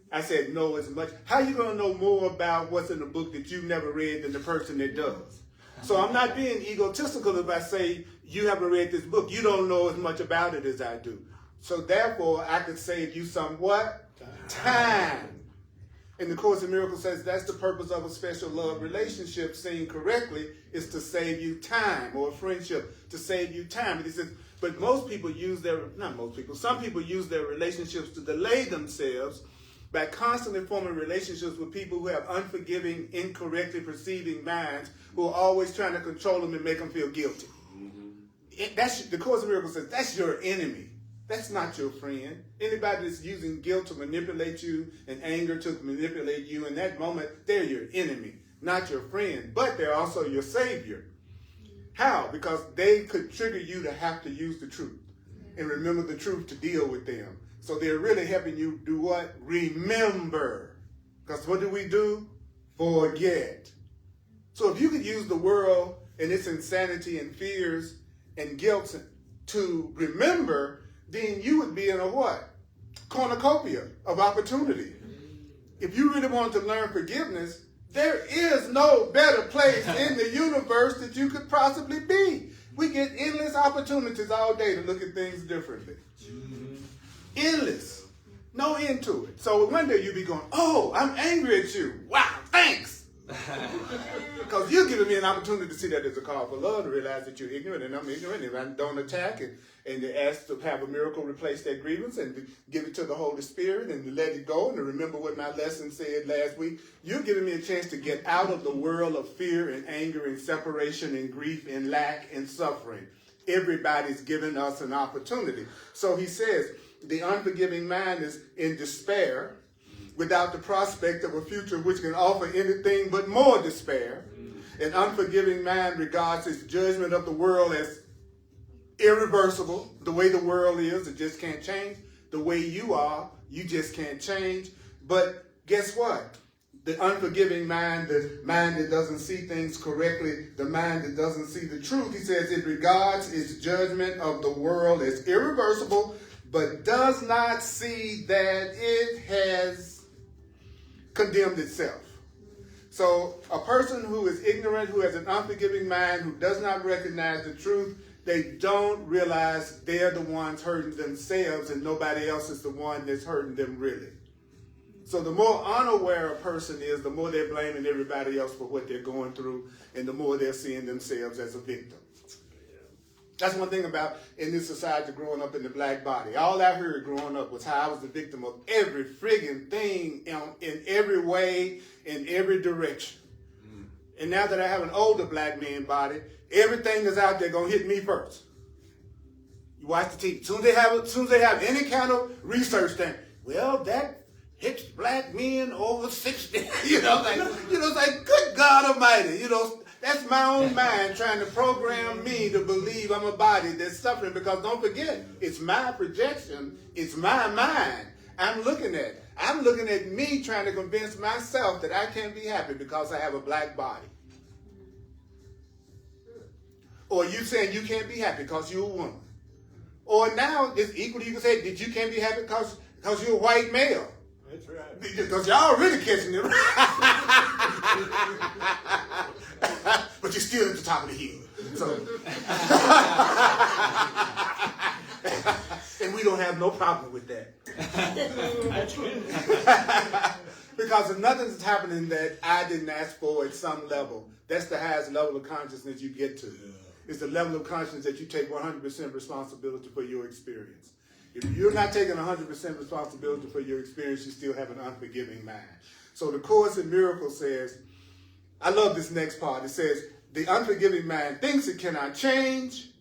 I said know as much. How are you going to know more about what's in the book that you've never read than the person that does? So I'm not being egotistical if I say you haven't read this book. You don't know as much about it as I do. So therefore, I could save you some what? Time. And the Course in Miracles says that's the purpose of a special love relationship, seen correctly, is to save you time, or a friendship, to save you time. And he says, but most people some people use their relationships to delay themselves by constantly forming relationships with people who have unforgiving, incorrectly perceiving minds, who are always trying to control them and make them feel guilty. The Course in Miracles says that's your enemy. That's not your friend. Anybody that's using guilt to manipulate you and anger to manipulate you in that moment, they're your enemy, not your friend, but they're also your savior. How? Because they could trigger you to have to use the truth and remember the truth to deal with them. So they're really helping you do what? Remember. Because what do? Forget. So if you could use the world and its insanity and fears and guilt to remember, then you would be in a what? Cornucopia of opportunity. If you really wanted to learn forgiveness, there is no better place in the universe that you could possibly be. We get endless opportunities all day to look at things differently. Endless. No end to it. So one day you'll be going, oh, I'm angry at you. Wow, thanks. Because you're giving me an opportunity to see that there's a call for love, to realize that you're ignorant and I'm ignorant, and I don't attack, and to ask to have a miracle replace that grievance, and to give it to the Holy Spirit, and to let it go, and to remember what my lesson said last week. You're giving me a chance to get out of the world of fear and anger and separation and grief and lack and suffering. Everybody's giving us an opportunity. So he says, the unforgiving mind is in despair, without the prospect of a future which can offer anything but more despair. An unforgiving mind regards its judgment of the world as irreversible. The way the world is, it just can't change. The way you are, you just can't change. But guess what? the unforgiving mind, the mind that doesn't see things correctly, the mind that doesn't see the truth. He says it regards its judgment of the world as irreversible, but does not see that it has condemned itself. So a person who is ignorant, who has an unforgiving mind, who does not recognize the truth, they don't realize they're the ones hurting themselves and nobody else is the one that's hurting them really. So the more unaware a person is, the more they're blaming everybody else for what they're going through, and the more they're seeing themselves as a victim. That's one thing about in this society growing up in the black body. All I heard growing up was how I was the victim of every friggin' thing in every way, in every direction. And now that I have an older black man body, everything that's out there gonna hit me first. You watch the TV. As soon as they have any kind of research thing, well, that hits black men over 60. It's like, good God Almighty, that's my own mind trying to program me to believe I'm a body that's suffering, because don't forget, it's my projection, it's my mind. I'm looking at me trying to convince myself that I can't be happy because I have a black body. Or you saying you can't be happy because you're a woman. Or now, it's equally, you can say that you can't be happy because you're a white male. That's right. Because y'all really catching it. But you're still at the top of the hill. So. And we don't have no problem with that. Because if nothing's happening that I didn't ask for at some level, that's the highest level of consciousness you get to. It's the level of consciousness that you take 100% responsibility for your experience. If you're not taking 100% responsibility for your experience, you still have an unforgiving mind. So the Course in Miracles says, I love this next part. It says, the unforgiving mind thinks it cannot change,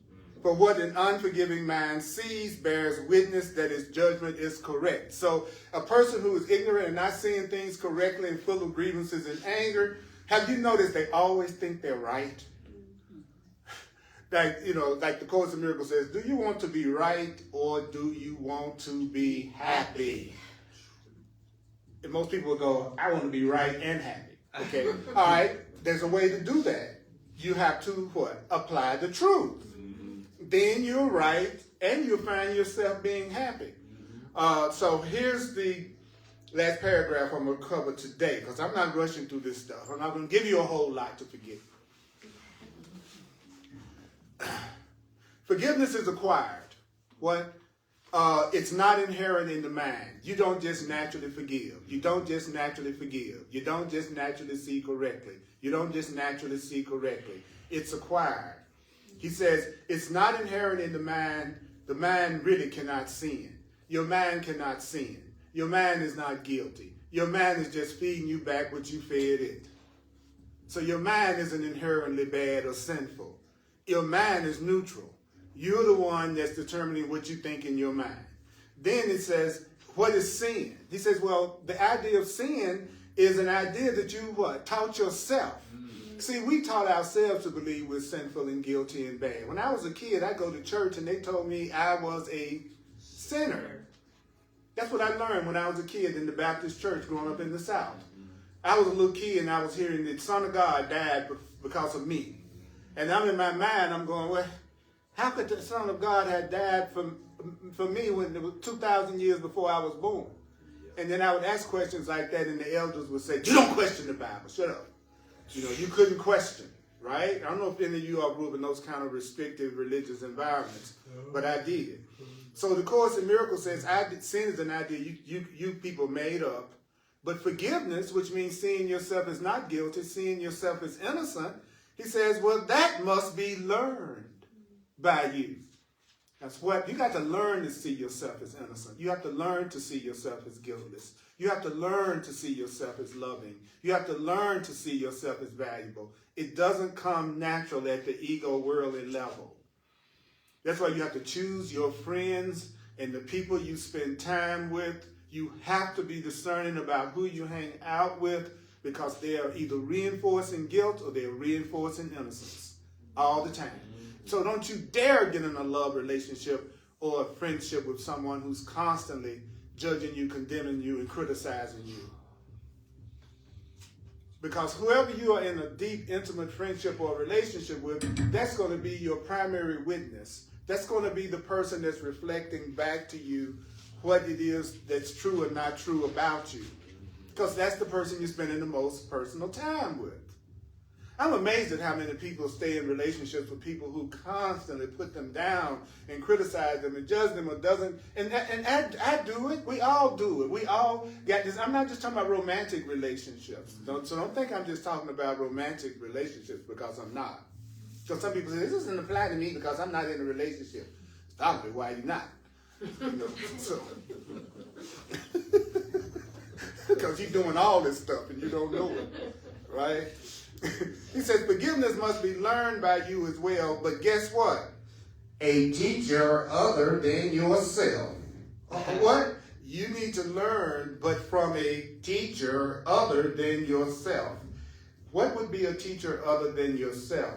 for what an unforgiving mind sees bears witness that its judgment is correct. So a person who is ignorant and not seeing things correctly and full of grievances and anger, have you noticed they always think they're right? Like the Course in Miracles says, do you want to be right or do you want to be happy? And most people will go, I want to be right and happy. Okay? All right, there's a way to do that. You have to what? Apply the truth. Then you're right and you'll find yourself being happy. So here's the last paragraph I'm going to cover today, because I'm not rushing through this stuff. I'm not going to give you a whole lot to forget. Forgiveness is acquired. What? It's not inherent in the mind. You don't just naturally forgive. You don't just naturally forgive. You don't just naturally see correctly. You don't just naturally see correctly. It's acquired. He says it's not inherent in the mind. The mind really cannot sin. Your mind cannot sin. Your mind is not guilty. Your mind is just feeding you back what you fed it. So your mind isn't inherently bad or sinful. Your mind is neutral. You're the one that's determining what you think in your mind. Then it says, what is sin? He says, well, the idea of sin is an idea that you what? Taught yourself. See, we taught ourselves to believe we're sinful and guilty and bad. When I was a kid, I'd go to church and they told me I was a sinner. That's what I learned when I was a kid in the Baptist church growing up in the South. I was a little kid and I was hearing that the Son of God died because of me. And I'm in my mind, I'm going, well, how could the Son of God have died for me when it was 2,000 years before I was born? And then I would ask questions like that and the elders would say, you don't question the Bible, shut up. You couldn't question, right? I don't know if any of you all grew up in those kind of restrictive religious environments, but I did. So the Course in Miracles says sin is an idea you people made up, but forgiveness, which means seeing yourself as not guilty, seeing yourself as innocent, he says, well, that must be learned by you. That's what you got to learn to see yourself as innocent. You have to learn to see yourself as guiltless. You have to learn to see yourself as loving. You have to learn to see yourself as valuable. It doesn't come natural at the ego worldly level. That's why you have to choose your friends and the people you spend time with. You have to be discerning about who you hang out with, because they are either reinforcing guilt or they're reinforcing innocence all the time. So don't you dare get in a love relationship or a friendship with someone who's constantly judging you, condemning you, and criticizing you. Because whoever you are in a deep, intimate friendship or relationship with, that's going to be your primary witness. That's going to be the person that's reflecting back to you what it is that's true or not true about you. Because that's the person you're spending the most personal time with. I'm amazed at how many people stay in relationships with people who constantly put them down and criticize them and judge them or doesn't. And I do it. We all do it. We all got this. I'm not just talking about romantic relationships. So don't think I'm just talking about romantic relationships, because I'm not. Because some people say, this doesn't apply to me because I'm not in a relationship. Stop it. Why are you not? Because you're doing all this stuff and you don't know it, right? He says, forgiveness must be learned by you as well, but guess what? A teacher other than yourself. What? You need to learn, but from a teacher other than yourself. What would be a teacher other than yourself?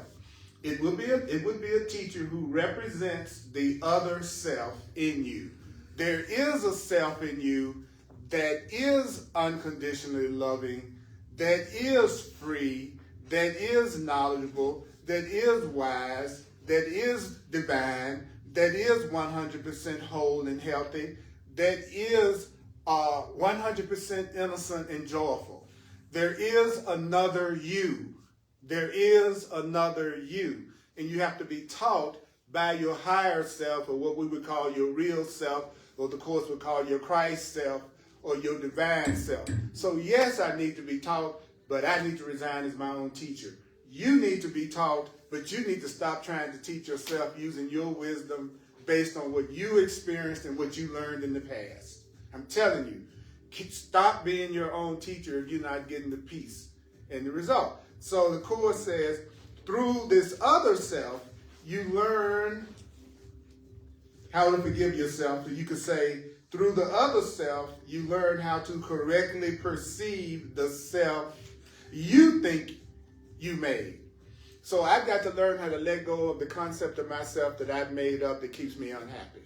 It would be a teacher who represents the other self in you. There is a self in you that is unconditionally loving, that is free, that is knowledgeable, that is wise, that is divine, that is 100% whole and healthy, that is 100% innocent and joyful. There is another you. There is another you. And you have to be taught by your higher self, or what we would call your real self, or the Course would call your Christ self, or your divine self. So yes, I need to be taught, but I need to resign as my own teacher. You need to be taught, but you need to stop trying to teach yourself using your wisdom based on what you experienced and what you learned in the past. I'm telling you, stop being your own teacher if you're not getting the peace and the result. So the Course says, through this other self, you learn how to forgive yourself. So you could say, through the other self, you learn how to correctly perceive the self you think you made. So I've got to learn how to let go of the concept of myself that I've made up that keeps me unhappy.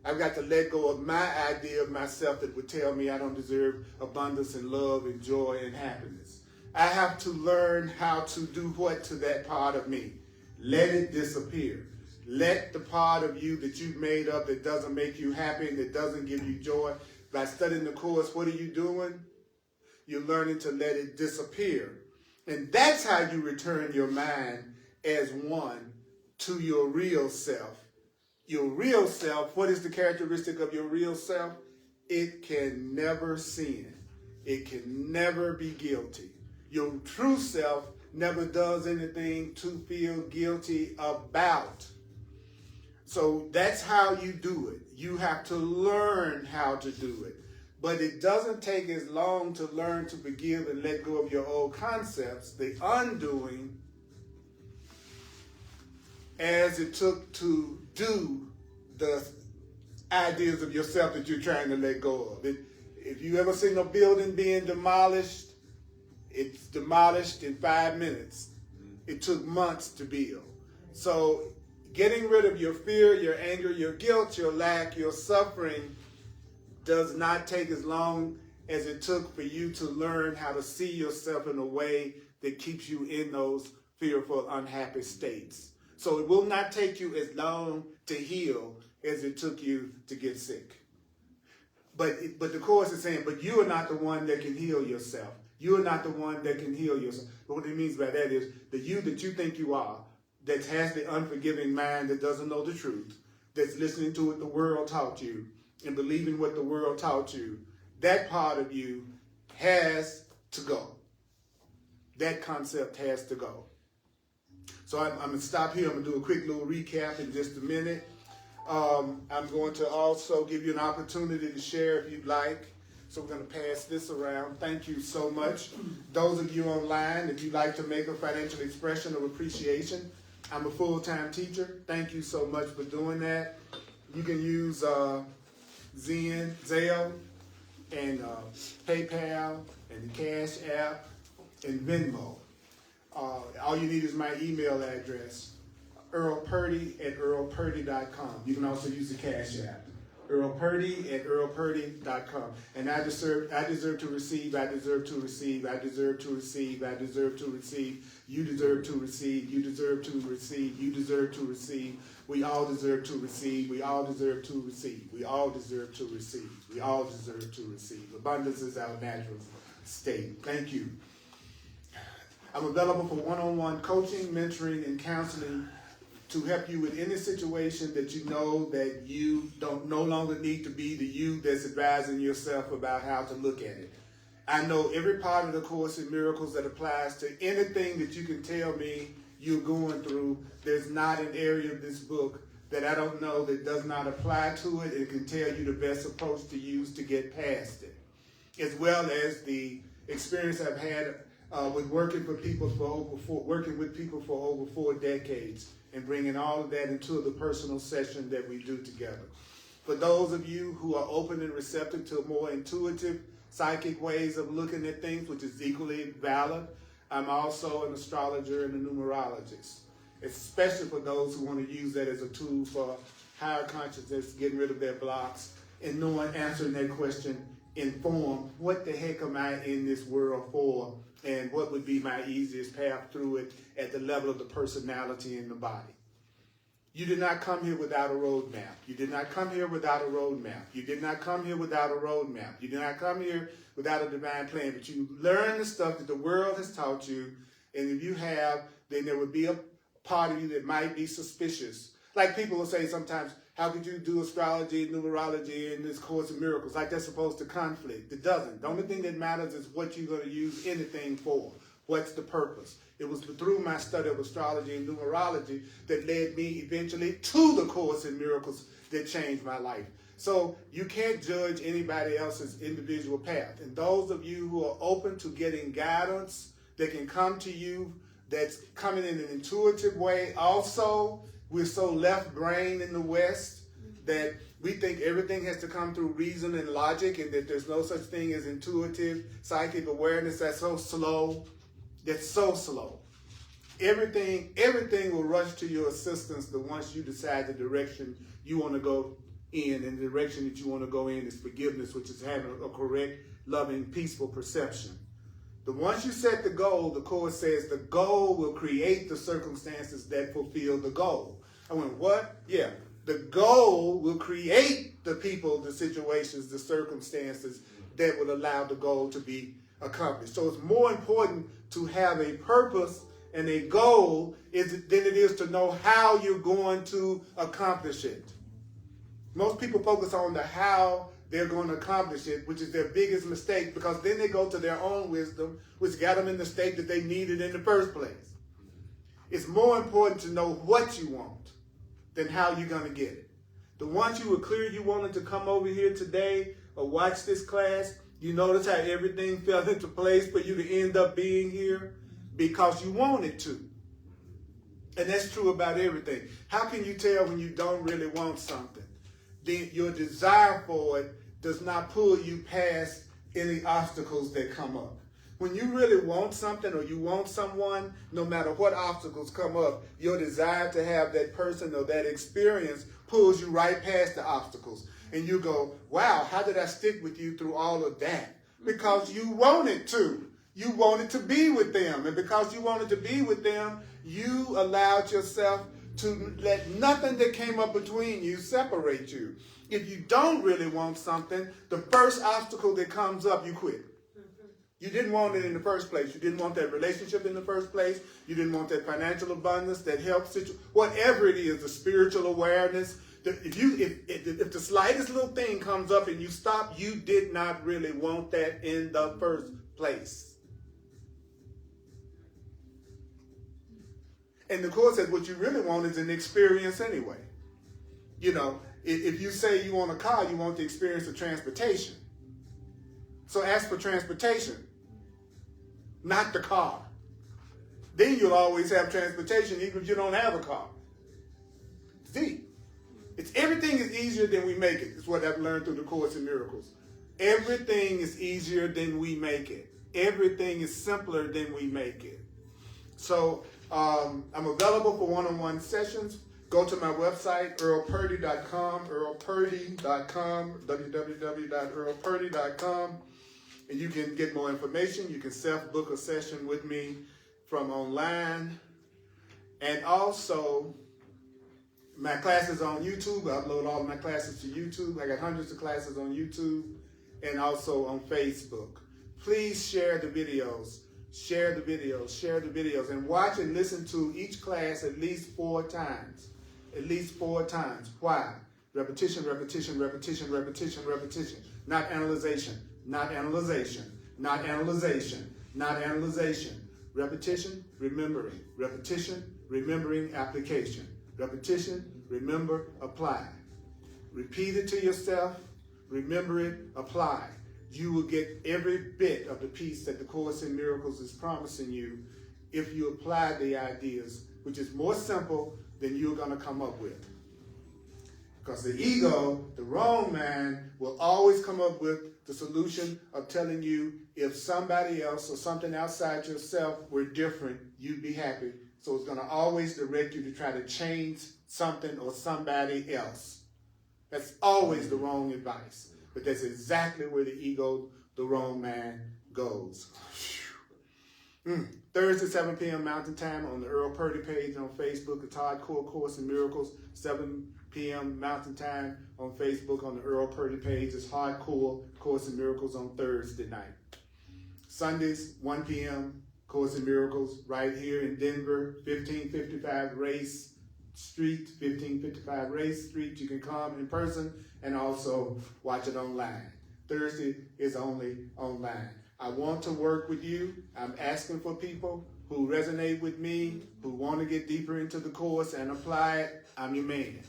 I've got to let go of my idea of myself that would tell me I don't deserve abundance and love and joy and happiness. I have to learn how to do what to that part of me? Let it disappear. Let the part of you that you've made up that doesn't make you happy and that doesn't give you joy, by studying the Course, what are you doing? You're learning to let it disappear. And that's how you return your mind as one to your real self. Your real self, what is the characteristic of your real self? It can never sin. It can never be guilty. Your true self never does anything to feel guilty about. So that's how you do it. You have to learn how to do it. But it doesn't take as long to learn to forgive and let go of your old concepts, the undoing, as it took to do the ideas of yourself that you're trying to let go of. If you ever seen a building being demolished, it's demolished in 5 minutes. It took months to build. So getting rid of your fear, your anger, your guilt, your lack, your suffering does not take as long as it took for you to learn how to see yourself in a way that keeps you in those fearful, unhappy states. So it will not take you as long to heal as it took you to get sick. But the Course is saying, but you are not the one that can heal yourself. You are not the one that can heal yourself. But what it means by that is the you that you think you are, that has the unforgiving mind that doesn't know the truth, that's listening to what the world taught you and believing what the world taught you, that part of you has to go. That concept has to go. So I'm going to stop here. I'm going to do a quick little recap in just a minute. I'm going to also give you an opportunity to share if you'd like. So we're going to pass this around. Thank you so much. Those of you online, if you'd like to make a financial expression of appreciation, I'm a full-time teacher. Thank you so much for doing that. You can use Zen, Zelle, and PayPal, and the Cash App, and Venmo. All you need is my email address, Earl Purdy at earlpurdy.com. You can also use the Cash App, Earl Purdy at earlpurdy.com. And I deserve to receive, I deserve to receive, I deserve to receive, I deserve to receive, you deserve to receive, you deserve to receive, you deserve to receive, we all deserve to receive, we all deserve to receive, we all deserve to receive, we all deserve to receive. Abundance is our natural state. Thank you. I'm available for one-on-one coaching, mentoring, and counseling to help you with any situation that you know that you don't no longer need to be the you that's advising yourself about how to look at it. I know every part of the Course in Miracles that applies to anything that you can tell me you're going through. There's not an area of this book that I don't know that does not apply to it and can tell you the best approach to use to get past it, as well as the experience I've had with working with people for over 4 decades and bringing all of that into the personal session that we do together. For those of you who are open and receptive to more intuitive, psychic ways of looking at things, which is equally valid, I'm also an astrologer and a numerologist, especially for those who want to use that as a tool for higher consciousness, getting rid of their blocks, and answering that question informed, what the heck am I in this world for, and what would be my easiest path through it at the level of the personality and the body. You did not come here without a roadmap. You did not come here without a roadmap. You did not come here without a roadmap. You did not come here without a divine plan, but you learn the stuff that the world has taught you, and if you have, then there would be a part of you that might be suspicious. Like people will say sometimes, how could you do astrology, numerology, and this Course in Miracles? Like that's supposed to conflict. It doesn't. The only thing that matters is what you're going to use anything for. What's the purpose? It was through my study of astrology and numerology that led me eventually to the Course in Miracles that changed my life. So you can't judge anybody else's individual path. And those of you who are open to getting guidance that can come to you, that's coming in an intuitive way. Also, we're so left-brained in the West that we think everything has to come through reason and logic, and that there's no such thing as intuitive psychic awareness. That's so slow. That's so slow. Everything will rush to your assistance once you decide the direction you want to go in, and the direction that you want to go in is forgiveness, which is having a correct, loving, peaceful perception. Once you set the goal, the Course says the goal will create the circumstances that fulfill the goal. I went, what? Yeah. The goal will create the people, the situations, the circumstances that will allow the goal to be accomplished. So it's more important to have a purpose and a goal than it is to know how you're going to accomplish it. Most people focus on the how they're going to accomplish it, which is their biggest mistake, because then they go to their own wisdom, which got them in the state that they needed in the first place. It's more important to know what you want than how you're going to get it. The ones you were clear you wanted to come over here today or watch this class, you notice how everything fell into place for you to end up being here because you wanted to. And that's true about everything. How can you tell when you don't really want something? Then your desire for it does not pull you past any obstacles that come up. When you really want something or you want someone, no matter what obstacles come up, your desire to have that person or that experience pulls you right past the obstacles. And you go, wow, how did I stick with you through all of that? Because you wanted to. You wanted to be with them. And because you wanted to be with them, you allowed yourself to let nothing that came up between you separate you. If you don't really want something, the first obstacle that comes up, you quit. You didn't want it in the first place. You didn't want that relationship in the first place. You didn't want that financial abundance, that health situation, whatever it is, the spiritual awareness. If the slightest little thing comes up and you stop, you did not really want that in the first place. And the Course says what you really want is an experience anyway. You know, if you say you want a car, you want the experience of transportation. So ask for transportation, not the car. Then you'll always have transportation even if you don't have a car. See, everything is easier than we make it. It's what I've learned through the Course in Miracles. Everything is easier than we make it. Everything is simpler than we make it. So I'm available for one-on-one sessions. Go to my website, earlpurdy.com, earlpurdy.com, www.earlpurdy.com, and you can get more information. You can self-book a session with me from online. And also, my classes on YouTube. I upload all of my classes to YouTube. I got hundreds of classes on YouTube and also on Facebook. Please share the videos. Share the videos. Share the videos. And watch and listen to each class at least 4 times. At least 4 times. Why? Repetition, repetition, repetition, repetition, repetition. Not analyzation. Not analyzation. Not analyzation. Not analyzation. Repetition, remembering. Repetition, remembering, application. Repetition, remember, apply. Repeat it to yourself, remember it, apply. You will get every bit of the peace that the Course in Miracles is promising you if you apply the ideas, which is more simple than you're going to come up with. Because the ego, the wrong man, will always come up with the solution of telling you if somebody else or something outside yourself were different, you'd be happy. So it's going to always direct you to try to change something or somebody else. That's always the wrong advice. But that's exactly where the ego, the wrong man, goes. Thursday, 7 p.m. Mountain Time on the Earl Purdy page on Facebook. It's Hardcore Course in Miracles, 7 p.m. Mountain Time on Facebook on the Earl Purdy page. It's Hardcore Course in Miracles on Thursday night. Sundays, 1 p.m. Course in Miracles right here in Denver, 1555 Race Street, 1555 Race Street. You can come in person and also watch it online. Thursday is only online. I want to work with you. I'm asking for people who resonate with me, who want to get deeper into the course and apply it. I'm your man.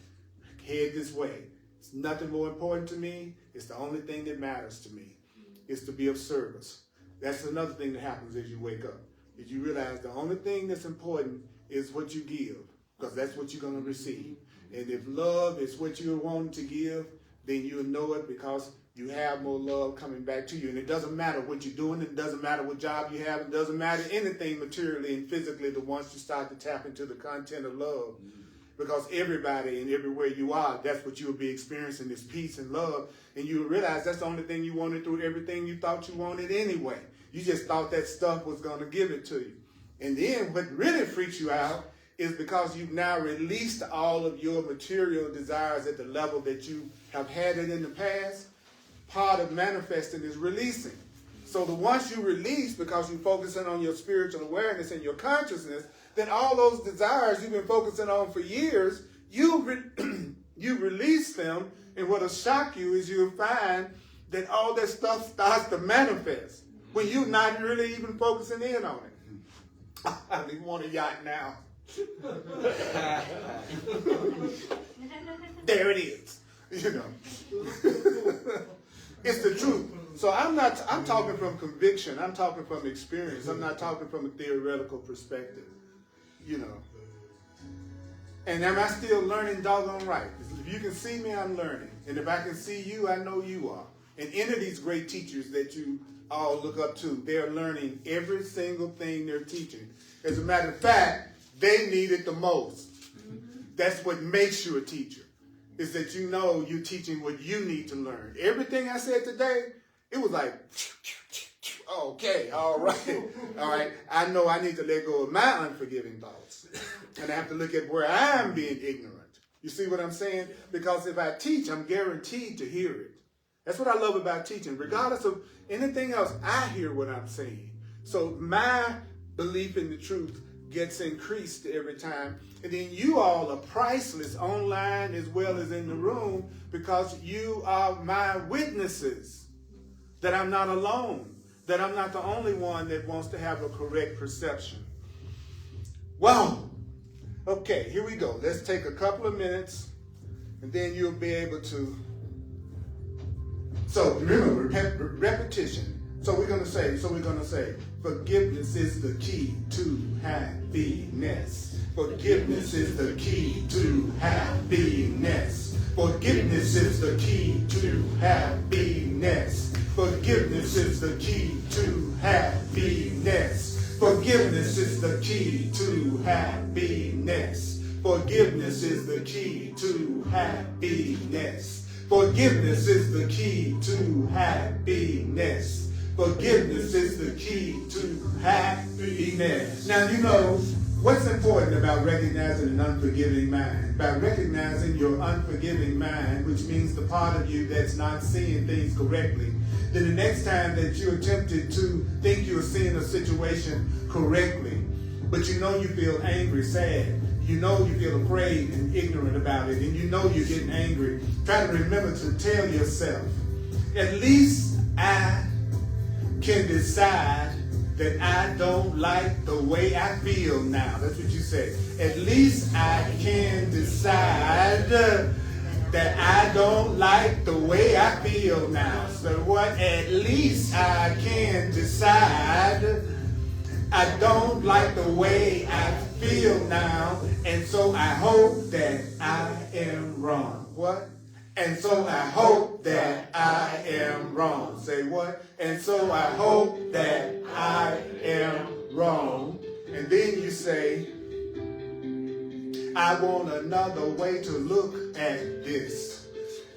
Head this way. It's nothing more important to me. It's the only thing that matters to me. It's to be of service. That's another thing that happens as you wake up. Is you realize the only thing that's important is what you give, because that's what you're going to receive. And if love is what you're wanting to give, then you'll know it because you have more love coming back to you. And it doesn't matter what you're doing. It doesn't matter what job you have. It doesn't matter anything materially and physically once you start to tap into the content of love. Because everybody and everywhere you are, that's what you'll be experiencing, is peace and love. And you'll realize that's the only thing you wanted through everything you thought you wanted anyway. You just thought that stuff was going to give it to you. And then what really freaks you out is because you've now released all of your material desires at the level that you have had it in the past. Part of manifesting is releasing. So the once you release, because you're focusing on your spiritual awareness and your consciousness, then all those desires you've been focusing on for years, you release them, and what'll shock you is you'll find that all that stuff starts to manifest when you're not really even focusing in on it. I don't even want a yacht now. There it is. You know. It's the truth. So I'm talking from conviction. I'm talking from experience. I'm not talking from a theoretical perspective. You know. And am I still learning doggone right? If you can see me, I'm learning. And if I can see you, I know you are. And any of these great teachers that you all look up to, they're learning every single thing they're teaching. As a matter of fact, they need it the most. That's what makes you a teacher, is that you know you're teaching what you need to learn. Everything I said today, it was like, okay, all right, all right. I know I need to let go of my unforgiving thoughts. And I have to look at where I'm being ignorant. You see what I'm saying? Because if I teach, I'm guaranteed to hear it. That's what I love about teaching. Regardless of anything else, I hear what I'm saying. So my belief in the truth gets increased every time. And then you all are priceless online as well as in the room, because you are my witnesses that I'm not alone, that I'm not the only one that wants to have a correct perception. Wow. Okay, here we go. Let's take a couple of minutes, and then you'll be able to. So remember, repetition. So we're going to say, forgiveness is the key to happiness. Forgiveness is the key to happiness. Forgiveness is the key to happiness. Forgiveness is the key to happiness. Forgiveness is the key to happiness. Forgiveness is is the key to happiness. Forgiveness is the key to happiness. Forgiveness is the key to happiness. Now, you know, what's important about recognizing an unforgiving mind? By recognizing your unforgiving mind, which means the part of you that's not seeing things correctly, then the next time that you're tempted to think you're seeing a situation correctly, but you know you feel angry, sad, you know you feel afraid and ignorant about it, and you know you're getting angry, try to remember to tell yourself, at least I can decide that I don't like the way I feel now. That's what you say. At least I can decide that I don't like the way I feel now. So what? At least I can decide I don't like the way I feel now. And so I hope that I am wrong. What? And so I hope that I am wrong. Say what? And so I hope that I am wrong. And then you say, I want another way to look at this.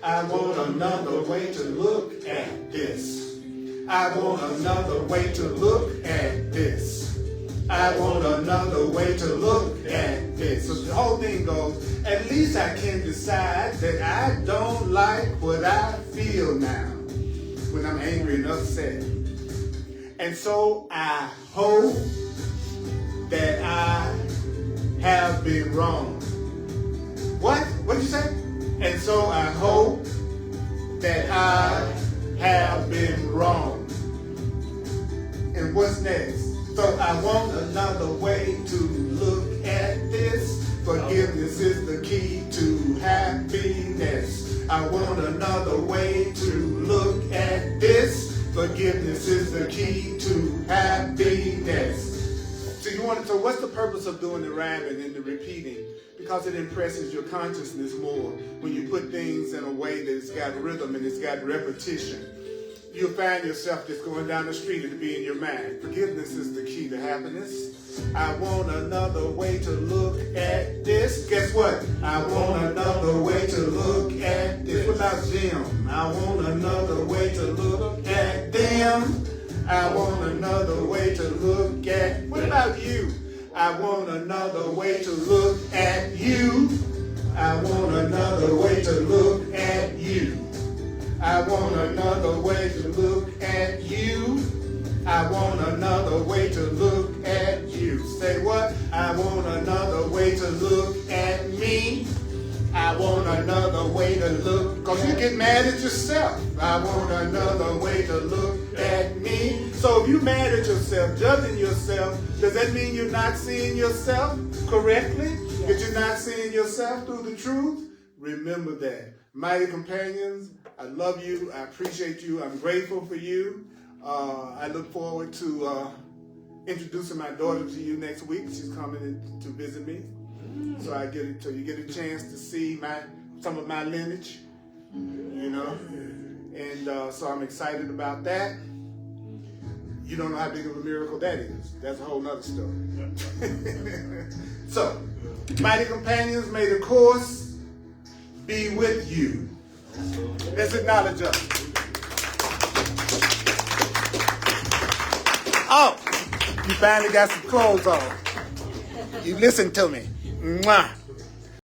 I want another way to look at this. I want another way to look at this. I want another way to look at this. So the whole thing goes, at least I can decide that I don't like what I feel now when I'm angry and upset. And so I hope that I have been wrong. What? What'd you say? And so I hope that I have been wrong. And what's next? So I want another way to look at this. Forgiveness is the key to happiness. I want another way to look at this. Forgiveness is the key to happiness. So what's the purpose of doing the rhyming and the repeating? Because it impresses your consciousness more when you put things in a way that it's got rhythm and it's got repetition. You'll find yourself just going down the street and it'll be in your mind. Forgiveness is the key to happiness. I want another way to look at this. Guess what? I want another way to look at this. What about them? I want another way to look at them. I want another way to look at. What about you? I want another way to look at you. I want another way to look at you. I want another way to look at you. I want another way to look at you. Say what? I want another way to look at me. I want another way to look, because you get mad at yourself. I want another way to look at me. So if you're mad at yourself, judging yourself, does that mean you're not seeing yourself correctly? That you're not seeing yourself through the truth? Remember that. Mighty companions, I love you. I appreciate you. I'm grateful for you. I look forward to introducing my daughter to you next week. She's coming in to visit me. So you get a chance to see some of my lineage, you know. And so I'm excited about that. You don't know how big of a miracle that is. That's a whole nother story. So, mighty companions, may the course be with you. Let's acknowledge us. Oh, you finally got some clothes on. You listen to me. Mwah.